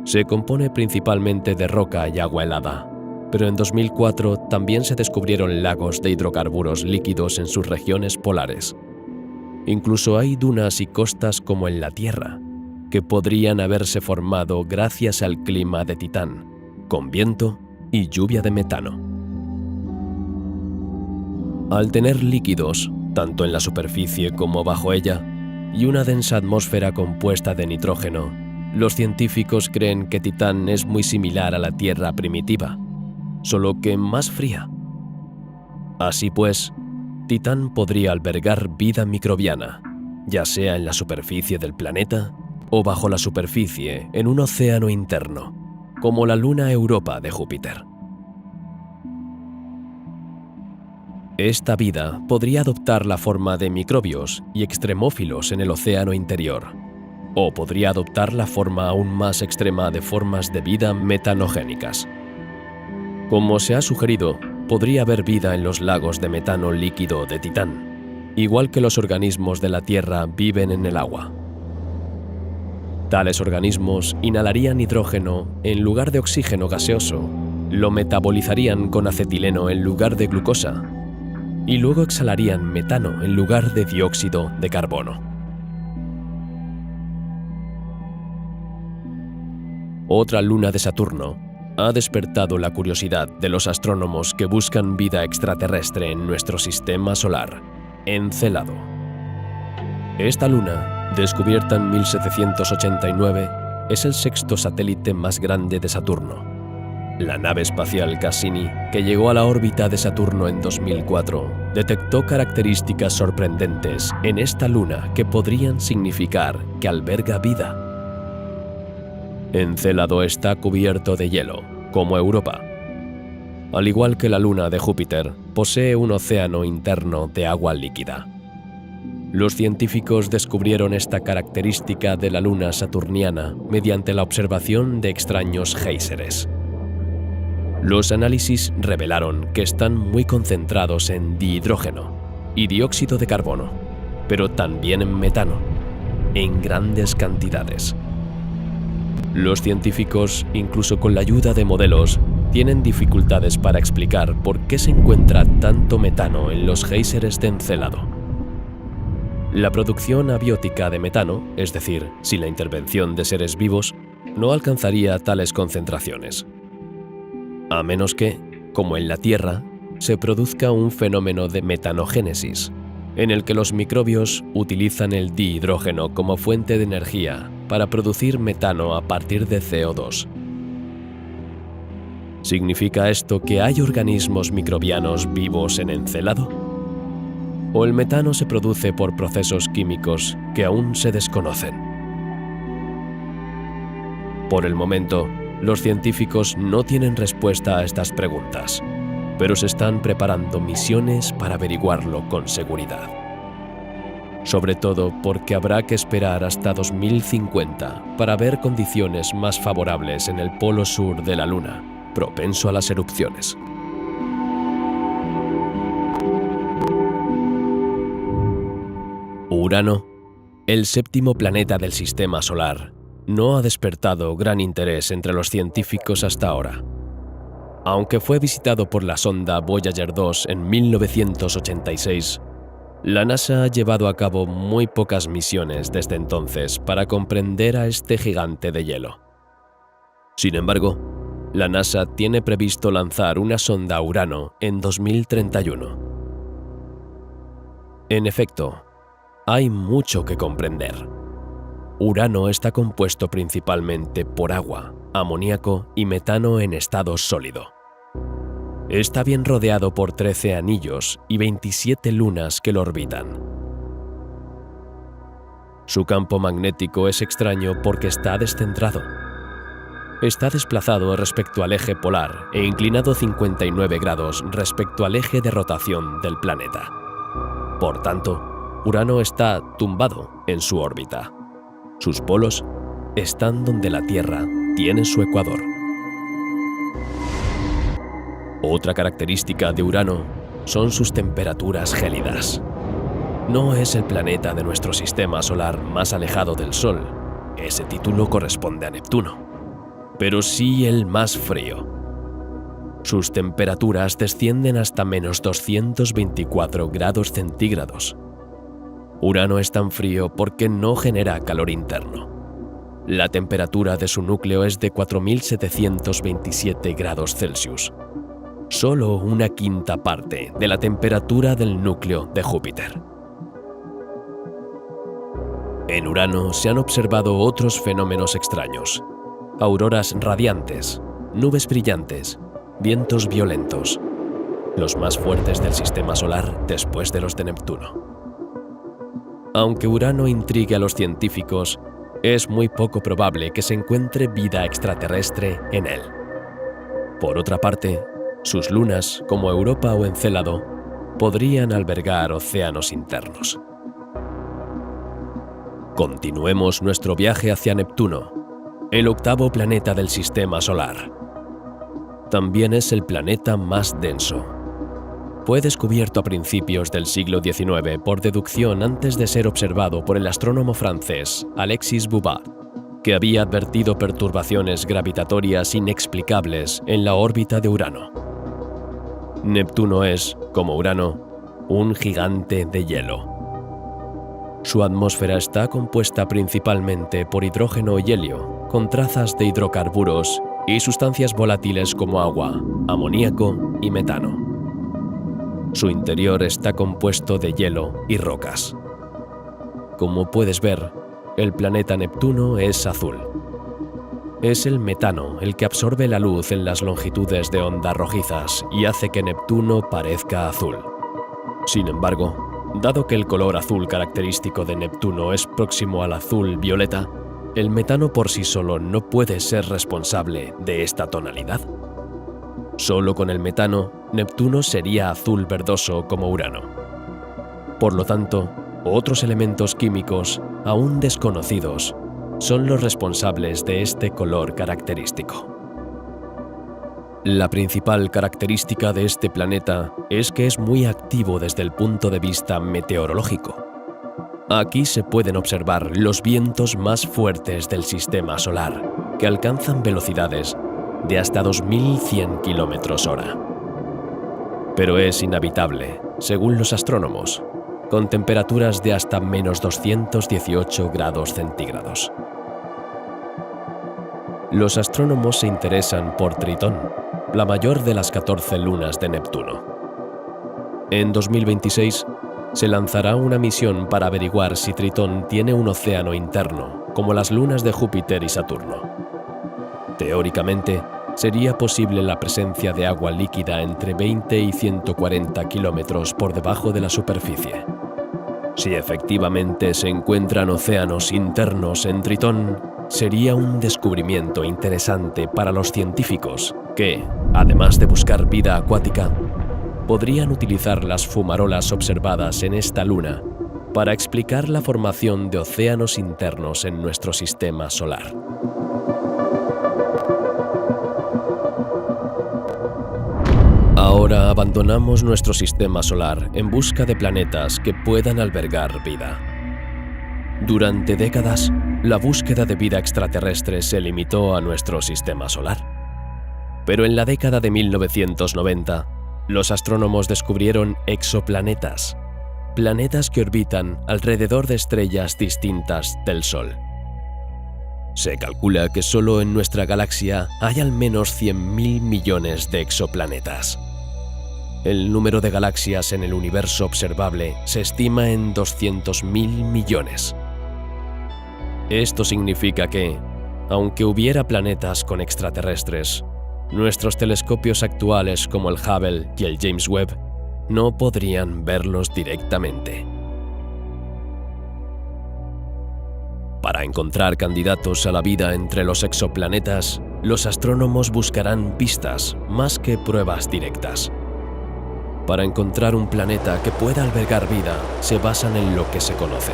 Se compone principalmente de roca y agua helada, pero en 2004 también se descubrieron lagos de hidrocarburos líquidos en sus regiones polares. Incluso hay dunas y costas como en la Tierra, que podrían haberse formado gracias al clima de Titán, con viento y lluvia de metano. Al tener líquidos, tanto en la superficie como bajo ella, y una densa atmósfera compuesta de nitrógeno, los científicos creen que Titán es muy similar a la Tierra primitiva, solo que más fría. Así pues, Titán podría albergar vida microbiana, ya sea en la superficie del planeta o bajo la superficie en un océano interno, como la luna Europa de Júpiter. Esta vida podría adoptar la forma de microbios y extremófilos en el océano interior, o podría adoptar la forma aún más extrema de formas de vida metanogénicas. Como se ha sugerido, podría haber vida en los lagos de metano líquido de Titán, igual que los organismos de la Tierra viven en el agua. Tales organismos inhalarían nitrógeno en lugar de oxígeno gaseoso, lo metabolizarían con acetileno en lugar de glucosa, y luego exhalarían metano en lugar de dióxido de carbono. Otra luna de Saturno ha despertado la curiosidad de los astrónomos que buscan vida extraterrestre en nuestro sistema solar, Encélado. Esta luna, descubierta en 1789, es el sexto satélite más grande de Saturno. La nave espacial Cassini, que llegó a la órbita de Saturno en 2004, detectó características sorprendentes en esta luna que podrían significar que alberga vida. Encélado está cubierto de hielo, como Europa. Al igual que la luna de Júpiter, posee un océano interno de agua líquida. Los científicos descubrieron esta característica de la luna saturniana mediante la observación de extraños géiseres. Los análisis revelaron que están muy concentrados en dihidrógeno y dióxido de carbono, pero también en metano, en grandes cantidades. Los científicos, incluso con la ayuda de modelos, tienen dificultades para explicar por qué se encuentra tanto metano en los géiseres de Encélado. La producción abiótica de metano, es decir, sin la intervención de seres vivos, no alcanzaría tales concentraciones. A menos que, como en la Tierra, se produzca un fenómeno de metanogénesis, en el que los microbios utilizan el dihidrógeno como fuente de energía para producir metano a partir de CO2. ¿Significa esto que hay organismos microbianos vivos en Encélado? ¿O el metano se produce por procesos químicos que aún se desconocen? Por el momento, los científicos no tienen respuesta a estas preguntas, pero se están preparando misiones para averiguarlo con seguridad. Sobre todo porque habrá que esperar hasta 2050 para ver condiciones más favorables en el polo sur de la Luna, propenso a las erupciones. Urano, el séptimo planeta del Sistema Solar, no ha despertado gran interés entre los científicos hasta ahora. Aunque fue visitado por la sonda Voyager 2 en 1986, la NASA ha llevado a cabo muy pocas misiones desde entonces para comprender a este gigante de hielo. Sin embargo, la NASA tiene previsto lanzar una sonda a Urano en 2031. En efecto, hay mucho que comprender. Urano está compuesto principalmente por agua, amoníaco y metano en estado sólido. Está bien rodeado por 13 anillos y 27 lunas que lo orbitan. Su campo magnético es extraño porque está descentrado. Está desplazado respecto al eje polar e inclinado 59 grados respecto al eje de rotación del planeta. Por tanto, Urano está tumbado en su órbita. Sus polos están donde la Tierra tiene su ecuador. Otra característica de Urano son sus temperaturas gélidas. No es el planeta de nuestro sistema solar más alejado del Sol, ese título corresponde a Neptuno, pero sí el más frío. Sus temperaturas descienden hasta menos 224 grados centígrados. Urano es tan frío porque no genera calor interno. La temperatura de su núcleo es de 4727 grados Celsius, solo una quinta parte de la temperatura del núcleo de Júpiter. En Urano se han observado otros fenómenos extraños: auroras radiantes, nubes brillantes, vientos violentos, los más fuertes del sistema solar después de los de Neptuno. Aunque Urano intrigue a los científicos, es muy poco probable que se encuentre vida extraterrestre en él. Por otra parte, sus lunas, como Europa o Encélado, podrían albergar océanos internos. Continuemos nuestro viaje hacia Neptuno, el octavo planeta del Sistema Solar. También es el planeta más denso. Fue descubierto a principios del siglo XIX por deducción antes de ser observado por el astrónomo francés Alexis Boubat, que había advertido perturbaciones gravitatorias inexplicables en la órbita de Urano. Neptuno es, como Urano, un gigante de hielo. Su atmósfera está compuesta principalmente por hidrógeno y helio, con trazas de hidrocarburos y sustancias volátiles como agua, amoníaco y metano. Su interior está compuesto de hielo y rocas. Como puedes ver, el planeta Neptuno es azul. Es el metano el que absorbe la luz en las longitudes de onda rojizas y hace que Neptuno parezca azul. Sin embargo, dado que el color azul característico de Neptuno es próximo al azul violeta, el metano por sí solo no puede ser responsable de esta tonalidad. Solo con el metano, Neptuno sería azul verdoso como Urano. Por lo tanto, otros elementos químicos, aún desconocidos, son los responsables de este color característico. La principal característica de este planeta es que es muy activo desde el punto de vista meteorológico. Aquí se pueden observar los vientos más fuertes del sistema solar, que alcanzan velocidades de hasta 2100 km/h. Pero es inhabitable, según los astrónomos, con temperaturas de hasta menos 218 grados centígrados. Los astrónomos se interesan por Tritón, la mayor de las 14 lunas de Neptuno. En 2026 se lanzará una misión para averiguar si Tritón tiene un océano interno, como las lunas de Júpiter y Saturno. Teóricamente, sería posible la presencia de agua líquida entre 20 y 140 kilómetros por debajo de la superficie. Si efectivamente se encuentran océanos internos en Tritón, sería un descubrimiento interesante para los científicos que, además de buscar vida acuática, podrían utilizar las fumarolas observadas en esta luna para explicar la formación de océanos internos en nuestro sistema solar. Ahora abandonamos nuestro sistema solar en busca de planetas que puedan albergar vida. Durante décadas, la búsqueda de vida extraterrestre se limitó a nuestro sistema solar. Pero en la década de 1990, los astrónomos descubrieron exoplanetas, planetas que orbitan alrededor de estrellas distintas del Sol. Se calcula que solo en nuestra galaxia hay al menos 100.000 millones de exoplanetas. El número de galaxias en el universo observable se estima en 200.000 millones. Esto significa que, aunque hubiera planetas con extraterrestres, nuestros telescopios actuales como el Hubble y el James Webb no podrían verlos directamente. Para encontrar candidatos a la vida entre los exoplanetas, los astrónomos buscarán pistas más que pruebas directas. Para encontrar un planeta que pueda albergar vida, se basan en lo que se conoce.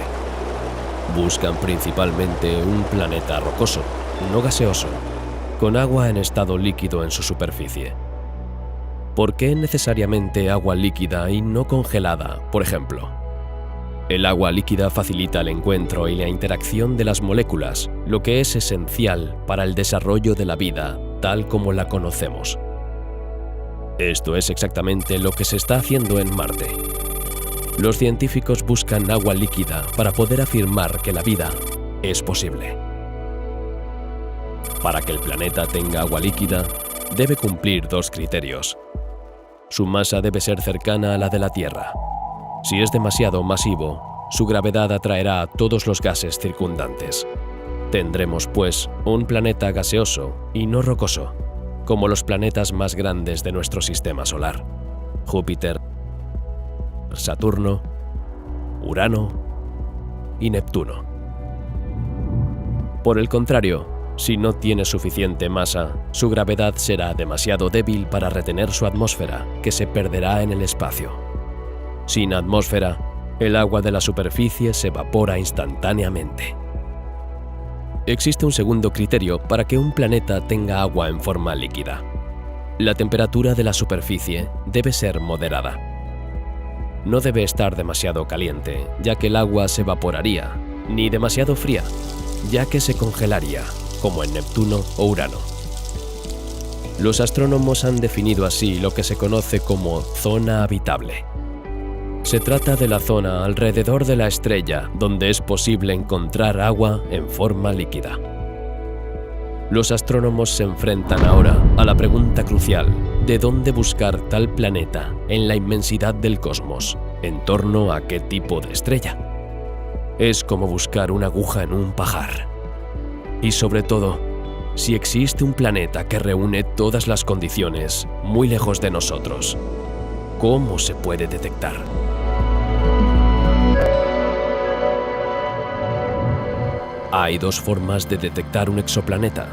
Buscan principalmente un planeta rocoso, no gaseoso, con agua en estado líquido en su superficie. ¿Por qué necesariamente agua líquida y no congelada, por ejemplo? El agua líquida facilita el encuentro y la interacción de las moléculas, lo que es esencial para el desarrollo de la vida tal como la conocemos. Esto es exactamente lo que se está haciendo en Marte. Los científicos buscan agua líquida para poder afirmar que la vida es posible. Para que el planeta tenga agua líquida, debe cumplir dos criterios. Su masa debe ser cercana a la de la Tierra. Si es demasiado masivo, su gravedad atraerá a todos los gases circundantes. Tendremos, pues, un planeta gaseoso y no rocoso, como los planetas más grandes de nuestro sistema solar: Júpiter, Saturno, Urano y Neptuno. Por el contrario, si no tiene suficiente masa, su gravedad será demasiado débil para retener su atmósfera, que se perderá en el espacio. Sin atmósfera, el agua de la superficie se evapora instantáneamente. Existe un segundo criterio para que un planeta tenga agua en forma líquida. La temperatura de la superficie debe ser moderada. No debe estar demasiado caliente, ya que el agua se evaporaría, ni demasiado fría, ya que se congelaría, como en Neptuno o Urano. Los astrónomos han definido así lo que se conoce como zona habitable. Se trata de la zona alrededor de la estrella donde es posible encontrar agua en forma líquida. Los astrónomos se enfrentan ahora a la pregunta crucial de dónde buscar tal planeta en la inmensidad del cosmos, en torno a qué tipo de estrella. Es como buscar una aguja en un pajar. Y sobre todo, si existe un planeta que reúne todas las condiciones muy lejos de nosotros, ¿cómo se puede detectar? Hay dos formas de detectar un exoplaneta.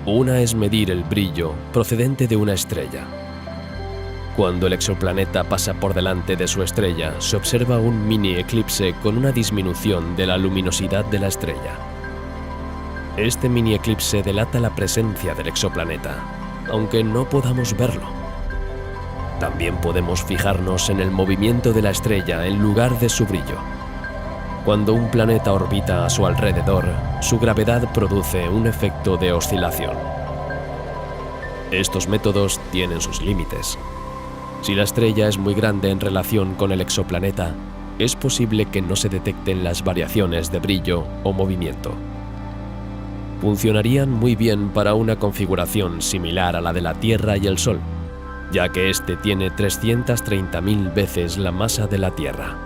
Una es medir el brillo procedente de una estrella. Cuando el exoplaneta pasa por delante de su estrella, se observa un mini eclipse con una disminución de la luminosidad de la estrella. Este mini eclipse delata la presencia del exoplaneta, aunque no podamos verlo. También podemos fijarnos en el movimiento de la estrella en lugar de su brillo. Cuando un planeta orbita a su alrededor, su gravedad produce un efecto de oscilación. Estos métodos tienen sus límites. Si la estrella es muy grande en relación con el exoplaneta, es posible que no se detecten las variaciones de brillo o movimiento. Funcionarían muy bien para una configuración similar a la de la Tierra y el Sol, ya que este tiene 330.000 veces la masa de la Tierra.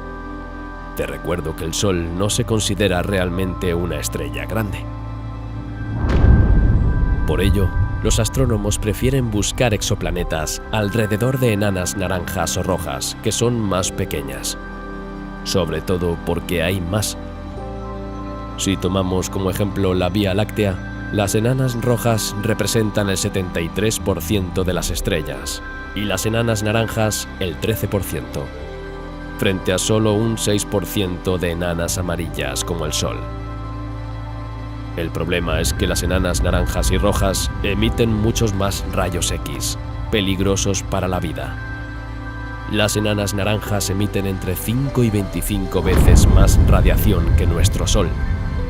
Te recuerdo que el Sol no se considera realmente una estrella grande. Por ello, los astrónomos prefieren buscar exoplanetas alrededor de enanas naranjas o rojas que son más pequeñas, sobre todo porque hay más. Si tomamos como ejemplo la Vía Láctea, las enanas rojas representan el 73% de las estrellas y las enanas naranjas el 13%, frente a solo un 6% de enanas amarillas como el Sol. El problema es que las enanas naranjas y rojas emiten muchos más rayos X, peligrosos para la vida. Las enanas naranjas emiten entre 5 y 25 veces más radiación que nuestro Sol,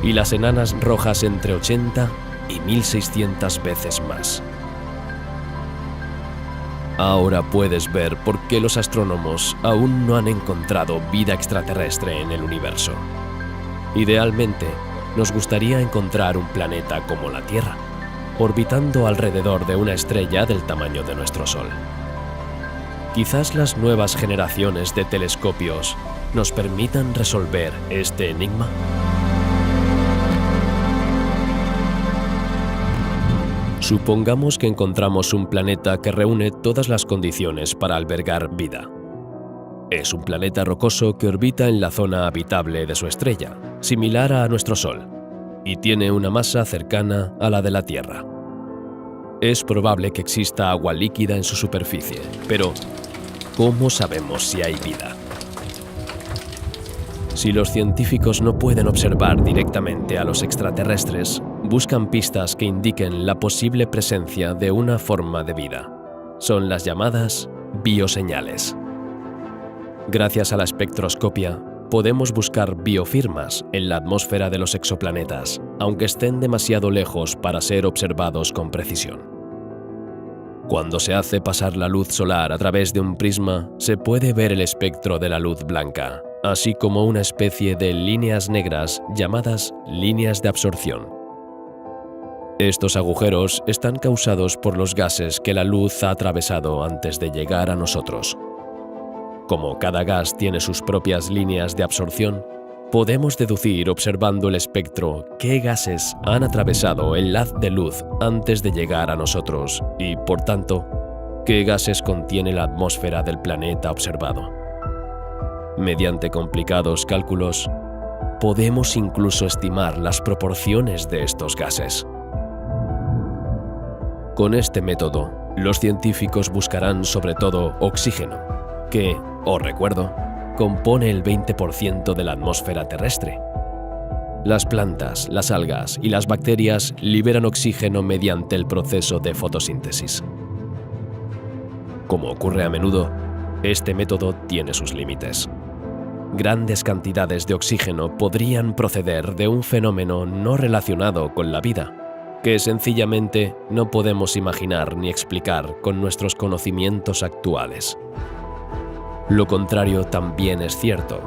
y las enanas rojas entre 80 y 1600 veces más. Ahora puedes ver por qué los astrónomos aún no han encontrado vida extraterrestre en el universo. Idealmente, nos gustaría encontrar un planeta como la Tierra, orbitando alrededor de una estrella del tamaño de nuestro Sol. Quizás las nuevas generaciones de telescopios nos permitan resolver este enigma. Supongamos que encontramos un planeta que reúne todas las condiciones para albergar vida. Es un planeta rocoso que orbita en la zona habitable de su estrella, similar a nuestro Sol, y tiene una masa cercana a la de la Tierra. Es probable que exista agua líquida en su superficie, pero ¿cómo sabemos si hay vida? Si los científicos no pueden observar directamente a los extraterrestres, buscan pistas que indiquen la posible presencia de una forma de vida. Son las llamadas bioseñales. Gracias a la espectroscopia, podemos buscar biofirmas en la atmósfera de los exoplanetas, aunque estén demasiado lejos para ser observados con precisión. Cuando se hace pasar la luz solar a través de un prisma, se puede ver el espectro de la luz blanca, así como una especie de líneas negras llamadas líneas de absorción. Estos agujeros están causados por los gases que la luz ha atravesado antes de llegar a nosotros. Como cada gas tiene sus propias líneas de absorción, podemos deducir observando el espectro qué gases han atravesado el haz de luz antes de llegar a nosotros y, por tanto, qué gases contiene la atmósfera del planeta observado. Mediante complicados cálculos, podemos incluso estimar las proporciones de estos gases. Con este método, los científicos buscarán sobre todo oxígeno, que, os recuerdo, compone el 20% de la atmósfera terrestre. Las plantas, las algas y las bacterias liberan oxígeno mediante el proceso de fotosíntesis. Como ocurre a menudo, este método tiene sus límites. Grandes cantidades de oxígeno podrían proceder de un fenómeno no relacionado con la vida, que sencillamente no podemos imaginar ni explicar con nuestros conocimientos actuales. Lo contrario también es cierto.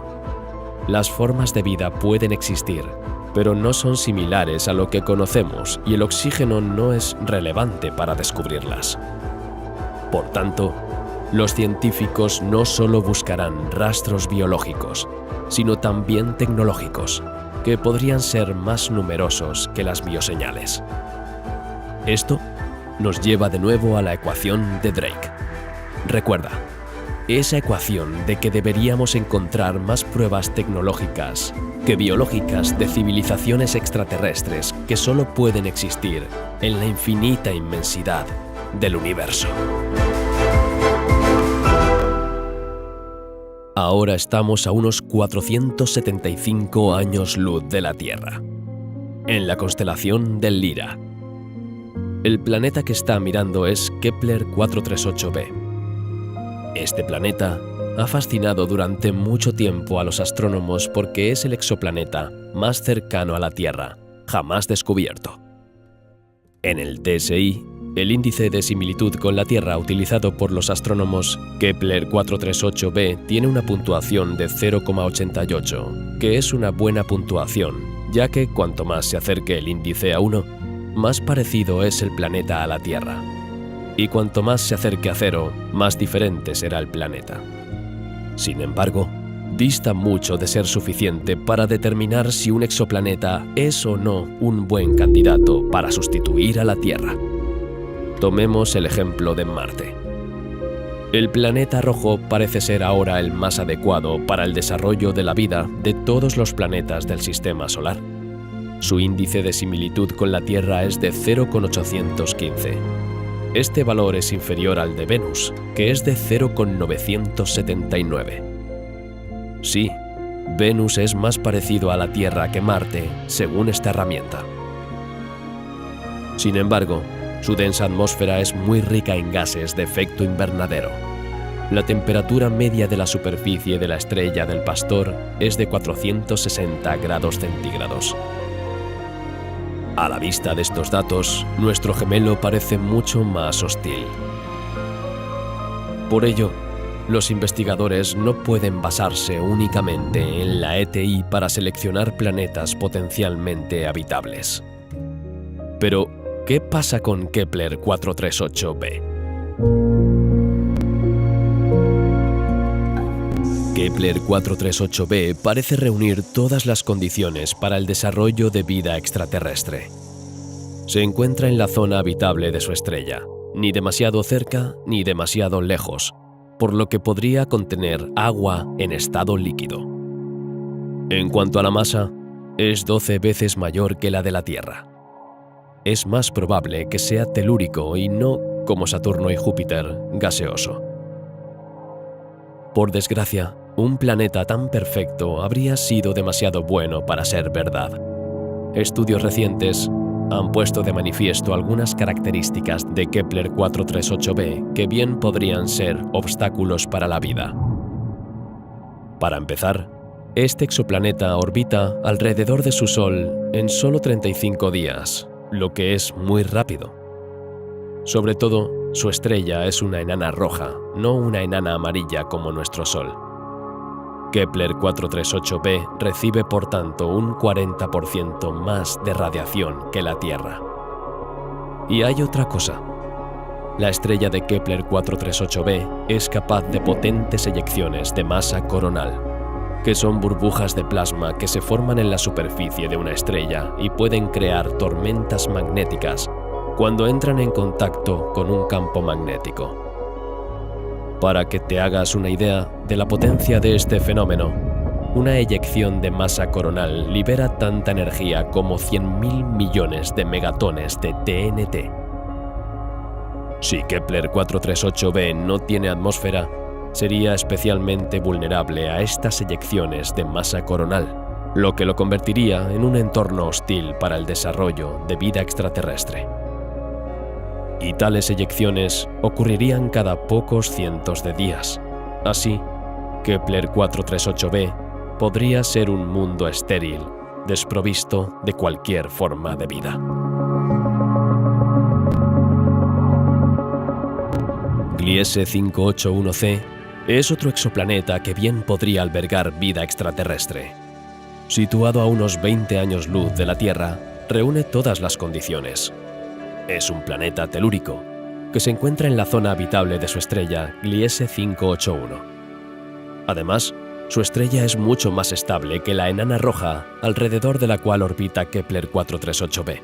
Las formas de vida pueden existir, pero no son similares a lo que conocemos y el oxígeno no es relevante para descubrirlas. Por tanto, los científicos no solo buscarán rastros biológicos, sino también tecnológicos, que podrían ser más numerosos que las bioseñales. Esto nos lleva de nuevo a la ecuación de Drake. Recuerda, esa ecuación de que deberíamos encontrar más pruebas tecnológicas que biológicas de civilizaciones extraterrestres que solo pueden existir en la infinita inmensidad del universo. Ahora estamos a unos 475 años luz de la Tierra, en la constelación del Lira. El planeta que está mirando es Kepler 438b. Este planeta ha fascinado durante mucho tiempo a los astrónomos porque es el exoplaneta más cercano a la Tierra jamás descubierto. En el DSI, el índice de similitud con la Tierra utilizado por los astrónomos, Kepler 438b tiene una puntuación de 0,88, que es una buena puntuación, ya que cuanto más se acerque el índice a 1, más parecido es el planeta a la Tierra. Y cuanto más se acerque a 0, más diferente será el planeta. Sin embargo, dista mucho de ser suficiente para determinar si un exoplaneta es o no un buen candidato para sustituir a la Tierra. Tomemos el ejemplo de Marte. El planeta rojo parece ser ahora el más adecuado para el desarrollo de la vida de todos los planetas del sistema solar. Su índice de similitud con la Tierra es de 0,815. Este valor es inferior al de Venus, que es de 0,979. Sí, Venus es más parecido a la Tierra que Marte, según esta herramienta. Sin embargo, su densa atmósfera es muy rica en gases de efecto invernadero. La temperatura media de la superficie de la estrella del Pastor es de 460 grados centígrados. A la vista de estos datos, nuestro gemelo parece mucho más hostil. Por ello, los investigadores no pueden basarse únicamente en la ETI para seleccionar planetas potencialmente habitables. Pero, ¿qué pasa con Kepler 438b? Kepler 438b parece reunir todas las condiciones para el desarrollo de vida extraterrestre. Se encuentra en la zona habitable de su estrella, ni demasiado cerca ni demasiado lejos, por lo que podría contener agua en estado líquido. En cuanto a la masa, es 12 veces mayor que la de la Tierra. Es más probable que sea telúrico y no, como Saturno y Júpiter, gaseoso. Por desgracia, un planeta tan perfecto habría sido demasiado bueno para ser verdad. Estudios recientes han puesto de manifiesto algunas características de Kepler 438b que bien podrían ser obstáculos para la vida. Para empezar, este exoplaneta orbita alrededor de su Sol en solo 35 días, lo que es muy rápido. Sobre todo, su estrella es una enana roja, no una enana amarilla como nuestro Sol. Kepler 438b recibe por tanto un 40% más de radiación que la Tierra. Y hay otra cosa. La estrella de Kepler 438b es capaz de potentes eyecciones de masa coronal, que son burbujas de plasma que se forman en la superficie de una estrella y pueden crear tormentas magnéticas cuando entran en contacto con un campo magnético. Para que te hagas una idea de la potencia de este fenómeno, una eyección de masa coronal libera tanta energía como 100.000 millones de megatones de TNT. Si Kepler 438b no tiene atmósfera, sería especialmente vulnerable a estas eyecciones de masa coronal, lo que lo convertiría en un entorno hostil para el desarrollo de vida extraterrestre. Y tales eyecciones ocurrirían cada pocos cientos de días. Así, Kepler 438b podría ser un mundo estéril, desprovisto de cualquier forma de vida. Gliese 581c es otro exoplaneta que bien podría albergar vida extraterrestre. Situado a unos 20 años luz de la Tierra, reúne todas las condiciones. Es un planeta telúrico, que se encuentra en la zona habitable de su estrella Gliese 581. Además, su estrella es mucho más estable que la enana roja alrededor de la cual orbita Kepler 438b.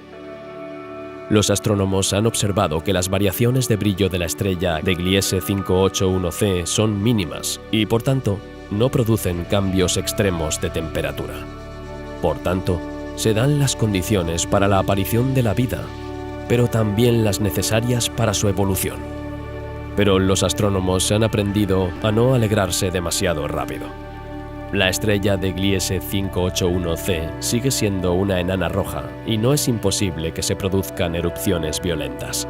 Los astrónomos han observado que las variaciones de brillo de la estrella de Gliese 581c son mínimas y, por tanto, no producen cambios extremos de temperatura. Por tanto, se dan las condiciones para la aparición de la vida, pero también las necesarias para su evolución. Pero los astrónomos han aprendido a no alegrarse demasiado rápido. La estrella de Gliese 581c sigue siendo una enana roja y no es imposible que se produzcan erupciones violentas.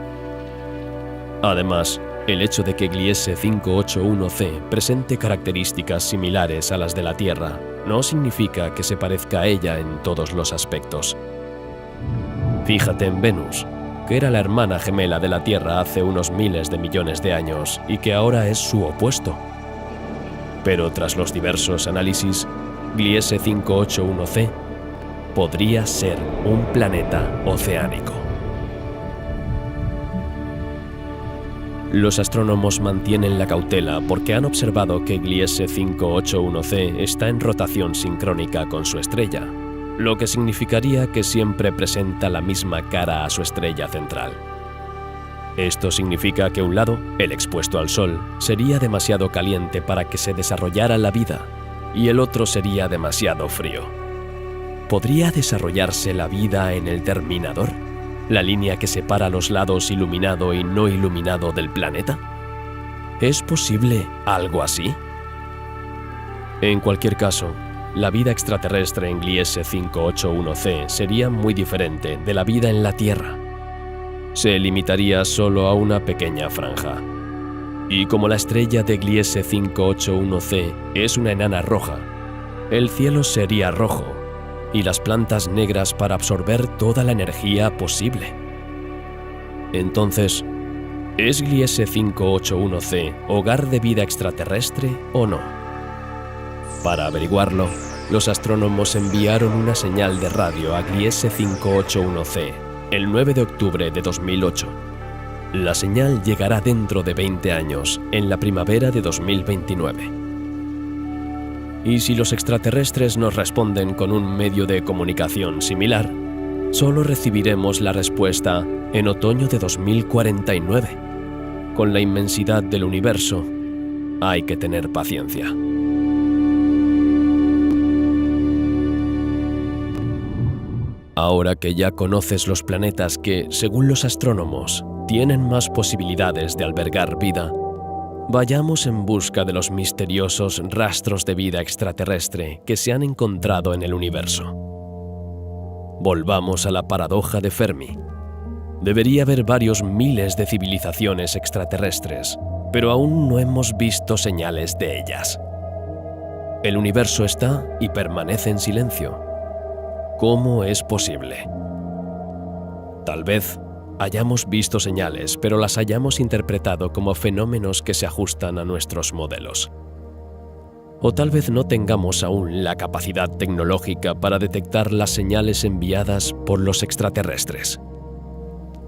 Además, El hecho de que Gliese 581c presente características similares a las de la Tierra no significa que se parezca a ella en todos los aspectos. Fíjate en Venus, que era la hermana gemela de la Tierra hace unos miles de millones de años y que ahora es su opuesto. Pero tras los diversos análisis, Gliese 581c podría ser un planeta oceánico. Los astrónomos mantienen la cautela porque han observado que Gliese 581c está en rotación sincrónica con su estrella, lo que significaría que siempre presenta la misma cara a su estrella central. Esto significa que un lado, el expuesto al Sol, sería demasiado caliente para que se desarrollara la vida, y el otro sería demasiado frío. ¿Podría desarrollarse la vida en el terminador? ¿La línea que separa los lados iluminado y no iluminado del planeta? ¿Es posible algo así? En cualquier caso, la vida extraterrestre en Gliese 581c sería muy diferente de la vida en la Tierra. Se limitaría solo a una pequeña franja. Y como la estrella de Gliese 581c es una enana roja, el cielo sería rojo y las plantas negras para absorber toda la energía posible. Entonces, ¿es Gliese 581c hogar de vida extraterrestre o no? Para averiguarlo, los astrónomos enviaron una señal de radio a Gliese 581c el 9 de octubre de 2008. La señal llegará dentro de 20 años, en la primavera de 2029. Y si los extraterrestres nos responden con un medio de comunicación similar, solo recibiremos la respuesta en otoño de 2049. Con la inmensidad del universo, hay que tener paciencia. Ahora que ya conoces los planetas que, según los astrónomos, tienen más posibilidades de albergar vida, vayamos en busca de los misteriosos rastros de vida extraterrestre que se han encontrado en el universo. Volvamos a la paradoja de Fermi. Debería haber varios miles de civilizaciones extraterrestres, pero aún no hemos visto señales de ellas. El universo está y permanece en silencio. ¿Cómo es posible? Tal vez hayamos visto señales, pero las hayamos interpretado como fenómenos que se ajustan a nuestros modelos. O tal vez no tengamos aún la capacidad tecnológica para detectar las señales enviadas por los extraterrestres.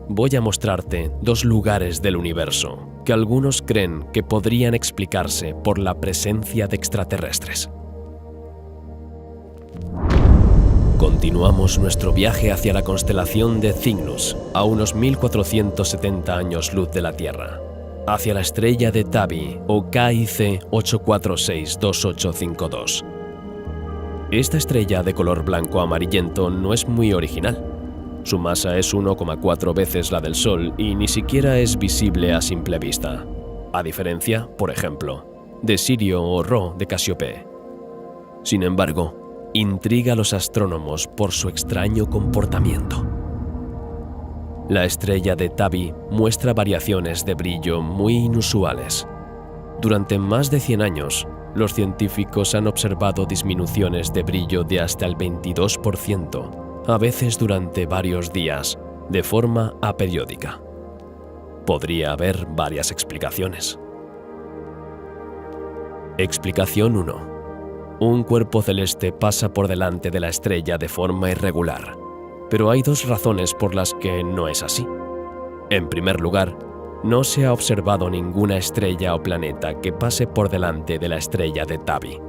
Voy a mostrarte dos lugares del universo que algunos creen que podrían explicarse por la presencia de extraterrestres. Continuamos nuestro viaje hacia la constelación de Cygnus, a unos 1470 años luz de la Tierra, hacia la estrella de Tabi o KIC 8462852. Esta estrella de color blanco amarillento no es muy original. Su masa es 1,4 veces la del Sol y ni siquiera es visible a simple vista, a diferencia, por ejemplo, de Sirio o Rho de Cassiopée. Sin embargo, intriga a los astrónomos por su extraño comportamiento. La estrella de Tabi muestra variaciones de brillo muy inusuales. Durante más de 100 años, los científicos han observado disminuciones de brillo de hasta el 22%, a veces durante varios días, de forma aperiódica. Podría haber varias explicaciones. Explicación 1. Un cuerpo celeste pasa por delante de la estrella de forma irregular, pero hay dos razones por las que no es así. En primer lugar, no se ha observado ninguna estrella o planeta que pase por delante de la estrella de Tabi.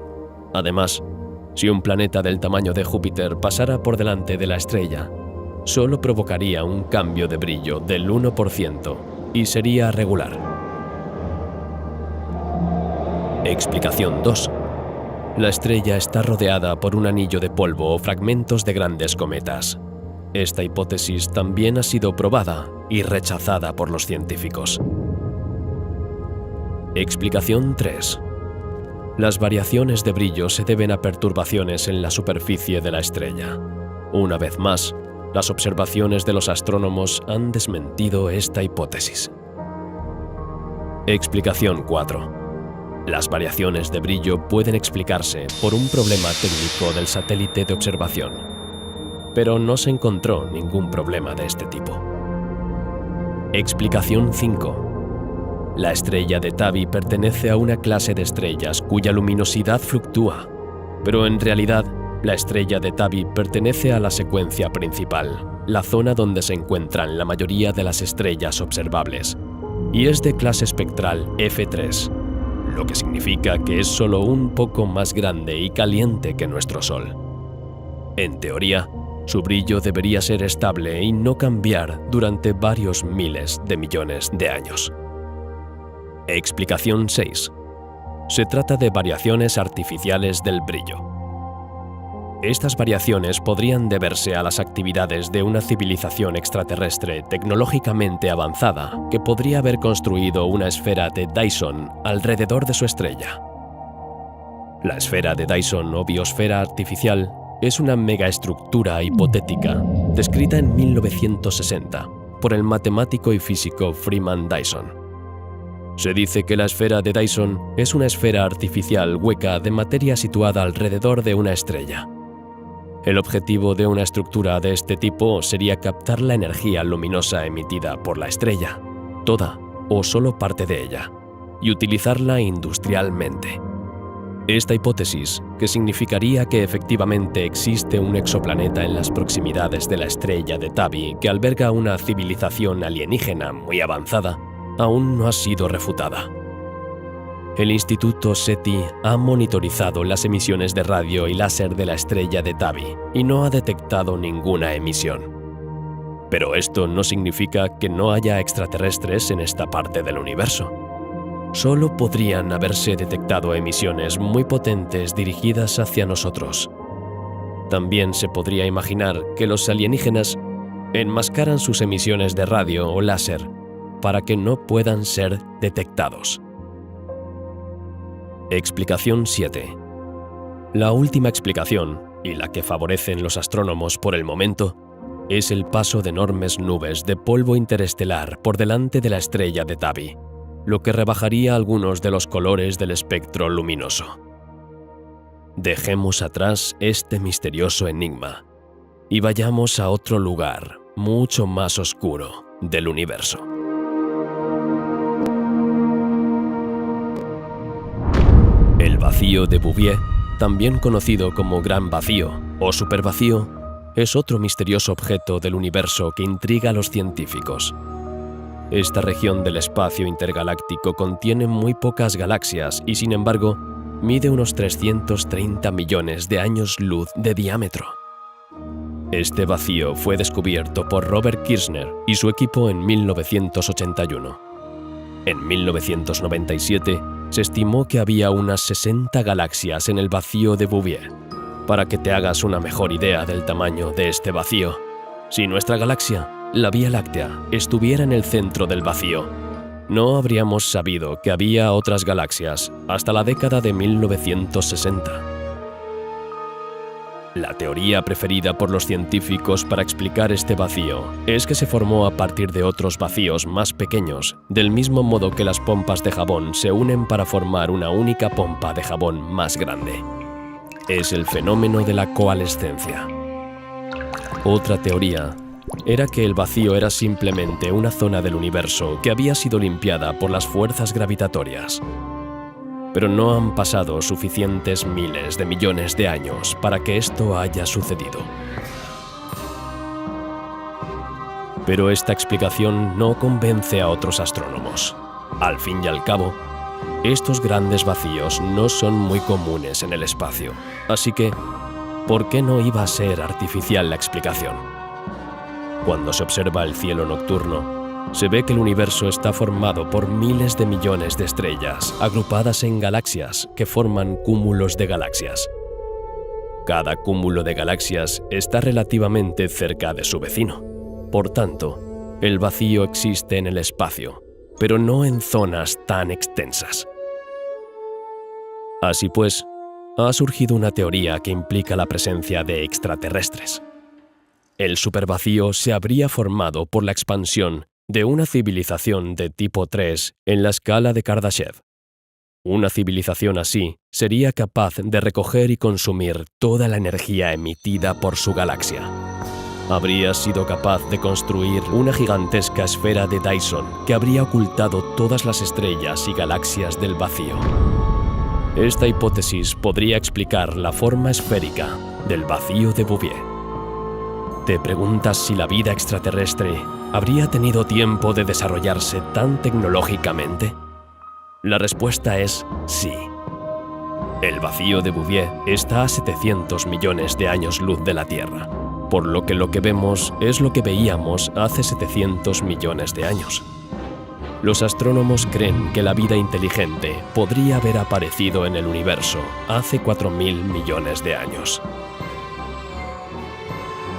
Además, si un planeta del tamaño de Júpiter pasara por delante de la estrella, solo provocaría un cambio de brillo del 1% y sería regular. Explicación 2. La estrella está rodeada por un anillo de polvo o fragmentos de grandes cometas. Esta hipótesis también ha sido probada y rechazada por los científicos. Explicación 3. Las variaciones de brillo se deben a perturbaciones en la superficie de la estrella. Una vez más, las observaciones de los astrónomos han desmentido esta hipótesis. Explicación 4. Las variaciones de brillo pueden explicarse por un problema técnico del satélite de observación, pero no se encontró ningún problema de este tipo. Explicación 5. La estrella de Tabi pertenece a una clase de estrellas cuya luminosidad fluctúa, pero en realidad la estrella de Tabi pertenece a la secuencia principal, la zona donde se encuentran la mayoría de las estrellas observables, y es de clase espectral F3, lo que significa que es solo un poco más grande y caliente que nuestro Sol. En teoría, su brillo debería ser estable y no cambiar durante varios miles de millones de años. Explicación 6. Se trata de variaciones artificiales del brillo. Estas variaciones podrían deberse a las actividades de una civilización extraterrestre tecnológicamente avanzada que podría haber construido una esfera de Dyson alrededor de su estrella. La esfera de Dyson o biosfera artificial es una megaestructura hipotética descrita en 1960 por el matemático y físico Freeman Dyson. Se dice que la esfera de Dyson es una esfera artificial hueca de materia situada alrededor de una estrella. El objetivo de una estructura de este tipo sería captar la energía luminosa emitida por la estrella, toda o solo parte de ella, y utilizarla industrialmente. Esta hipótesis, que significaría que efectivamente existe un exoplaneta en las proximidades de la estrella de Tabi que alberga una civilización alienígena muy avanzada, aún no ha sido refutada. El Instituto SETI ha monitorizado las emisiones de radio y láser de la estrella de Tabi y no ha detectado ninguna emisión. Pero esto no significa que no haya extraterrestres en esta parte del universo. Solo podrían haberse detectado emisiones muy potentes dirigidas hacia nosotros. También se podría imaginar que los alienígenas enmascaran sus emisiones de radio o láser para que no puedan ser detectados. Explicación 7. La última explicación, y la que favorecen los astrónomos por el momento, es el paso de enormes nubes de polvo interestelar por delante de la estrella de Tabi, lo que rebajaría algunos de los colores del espectro luminoso. Dejemos atrás este misterioso enigma y vayamos a otro lugar mucho más oscuro del universo. El vacío de Bouvier, también conocido como Gran Vacío o Supervacío, es otro misterioso objeto del universo que intriga a los científicos. Esta región del espacio intergaláctico contiene muy pocas galaxias y, sin embargo, mide unos 330 millones de años luz de diámetro. Este vacío fue descubierto por Robert Kirshner y su equipo en 1981. En 1997, se estimó que había unas 60 galaxias en el vacío de Bouvier. Para que te hagas una mejor idea del tamaño de este vacío, si nuestra galaxia, la Vía Láctea, estuviera en el centro del vacío, no habríamos sabido que había otras galaxias hasta la década de 1960. La teoría preferida por los científicos para explicar este vacío es que se formó a partir de otros vacíos más pequeños, del mismo modo que las pompas de jabón se unen para formar una única pompa de jabón más grande. Es el fenómeno de la coalescencia. Otra teoría era que el vacío era simplemente una zona del universo que había sido limpiada por las fuerzas gravitatorias. Pero no han pasado suficientes miles de millones de años para que esto haya sucedido. Pero esta explicación no convence a otros astrónomos. Al fin y al cabo, estos grandes vacíos no son muy comunes en el espacio, así que, ¿por qué no iba a ser artificial la explicación? Cuando se observa el cielo nocturno, se ve que el universo está formado por miles de millones de estrellas agrupadas en galaxias que forman cúmulos de galaxias. Cada cúmulo de galaxias está relativamente cerca de su vecino. Por tanto, el vacío existe en el espacio, pero no en zonas tan extensas. Así pues, ha surgido una teoría que implica la presencia de extraterrestres. El supervacío se habría formado por la expansión de una civilización de tipo 3 en la escala de Kardashev. Una civilización así sería capaz de recoger y consumir toda la energía emitida por su galaxia. Habría sido capaz de construir una gigantesca esfera de Dyson que habría ocultado todas las estrellas y galaxias del vacío. Esta hipótesis podría explicar la forma esférica del vacío de Bouvier. ¿Te preguntas si la vida extraterrestre habría tenido tiempo de desarrollarse tan tecnológicamente? La respuesta es sí. El vacío de Bouvier está a 700 millones de años luz de la Tierra, por lo que vemos es lo que veíamos hace 700 millones de años. Los astrónomos creen que la vida inteligente podría haber aparecido en el universo hace 4.000 millones de años.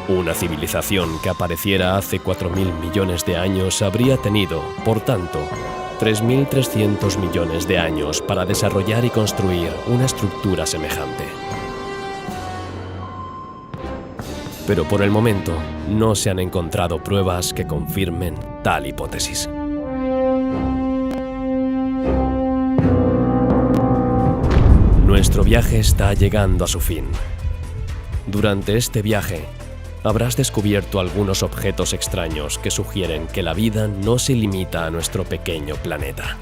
Una civilización que apareciera hace 4.000 millones de años habría tenido, por tanto, 3.300 millones de años para desarrollar y construir una estructura semejante. Pero por el momento no se han encontrado pruebas que confirmen tal hipótesis. Nuestro viaje está llegando a su fin. Durante este viaje, habrás descubierto algunos objetos extraños que sugieren que la vida no se limita a nuestro pequeño planeta.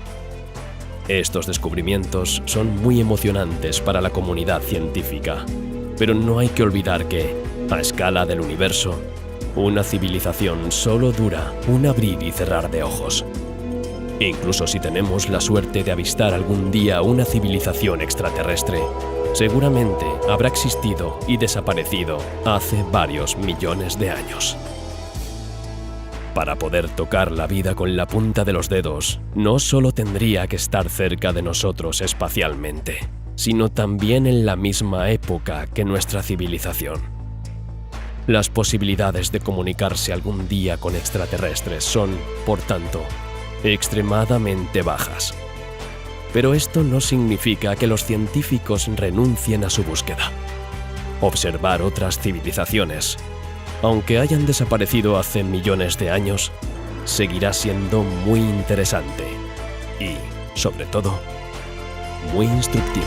Estos descubrimientos son muy emocionantes para la comunidad científica, pero no hay que olvidar que, a escala del universo, una civilización solo dura un abrir y cerrar de ojos. Incluso si tenemos la suerte de avistar algún día una civilización extraterrestre, seguramente habrá existido y desaparecido hace varios millones de años. Para poder tocar la vida con la punta de los dedos, no solo tendría que estar cerca de nosotros espacialmente, sino también en la misma época que nuestra civilización. Las posibilidades de comunicarse algún día con extraterrestres son, por tanto, extremadamente bajas. Pero esto no significa que los científicos renuncien a su búsqueda. Observar otras civilizaciones, aunque hayan desaparecido hace millones de años, seguirá siendo muy interesante y, sobre todo, muy instructivo.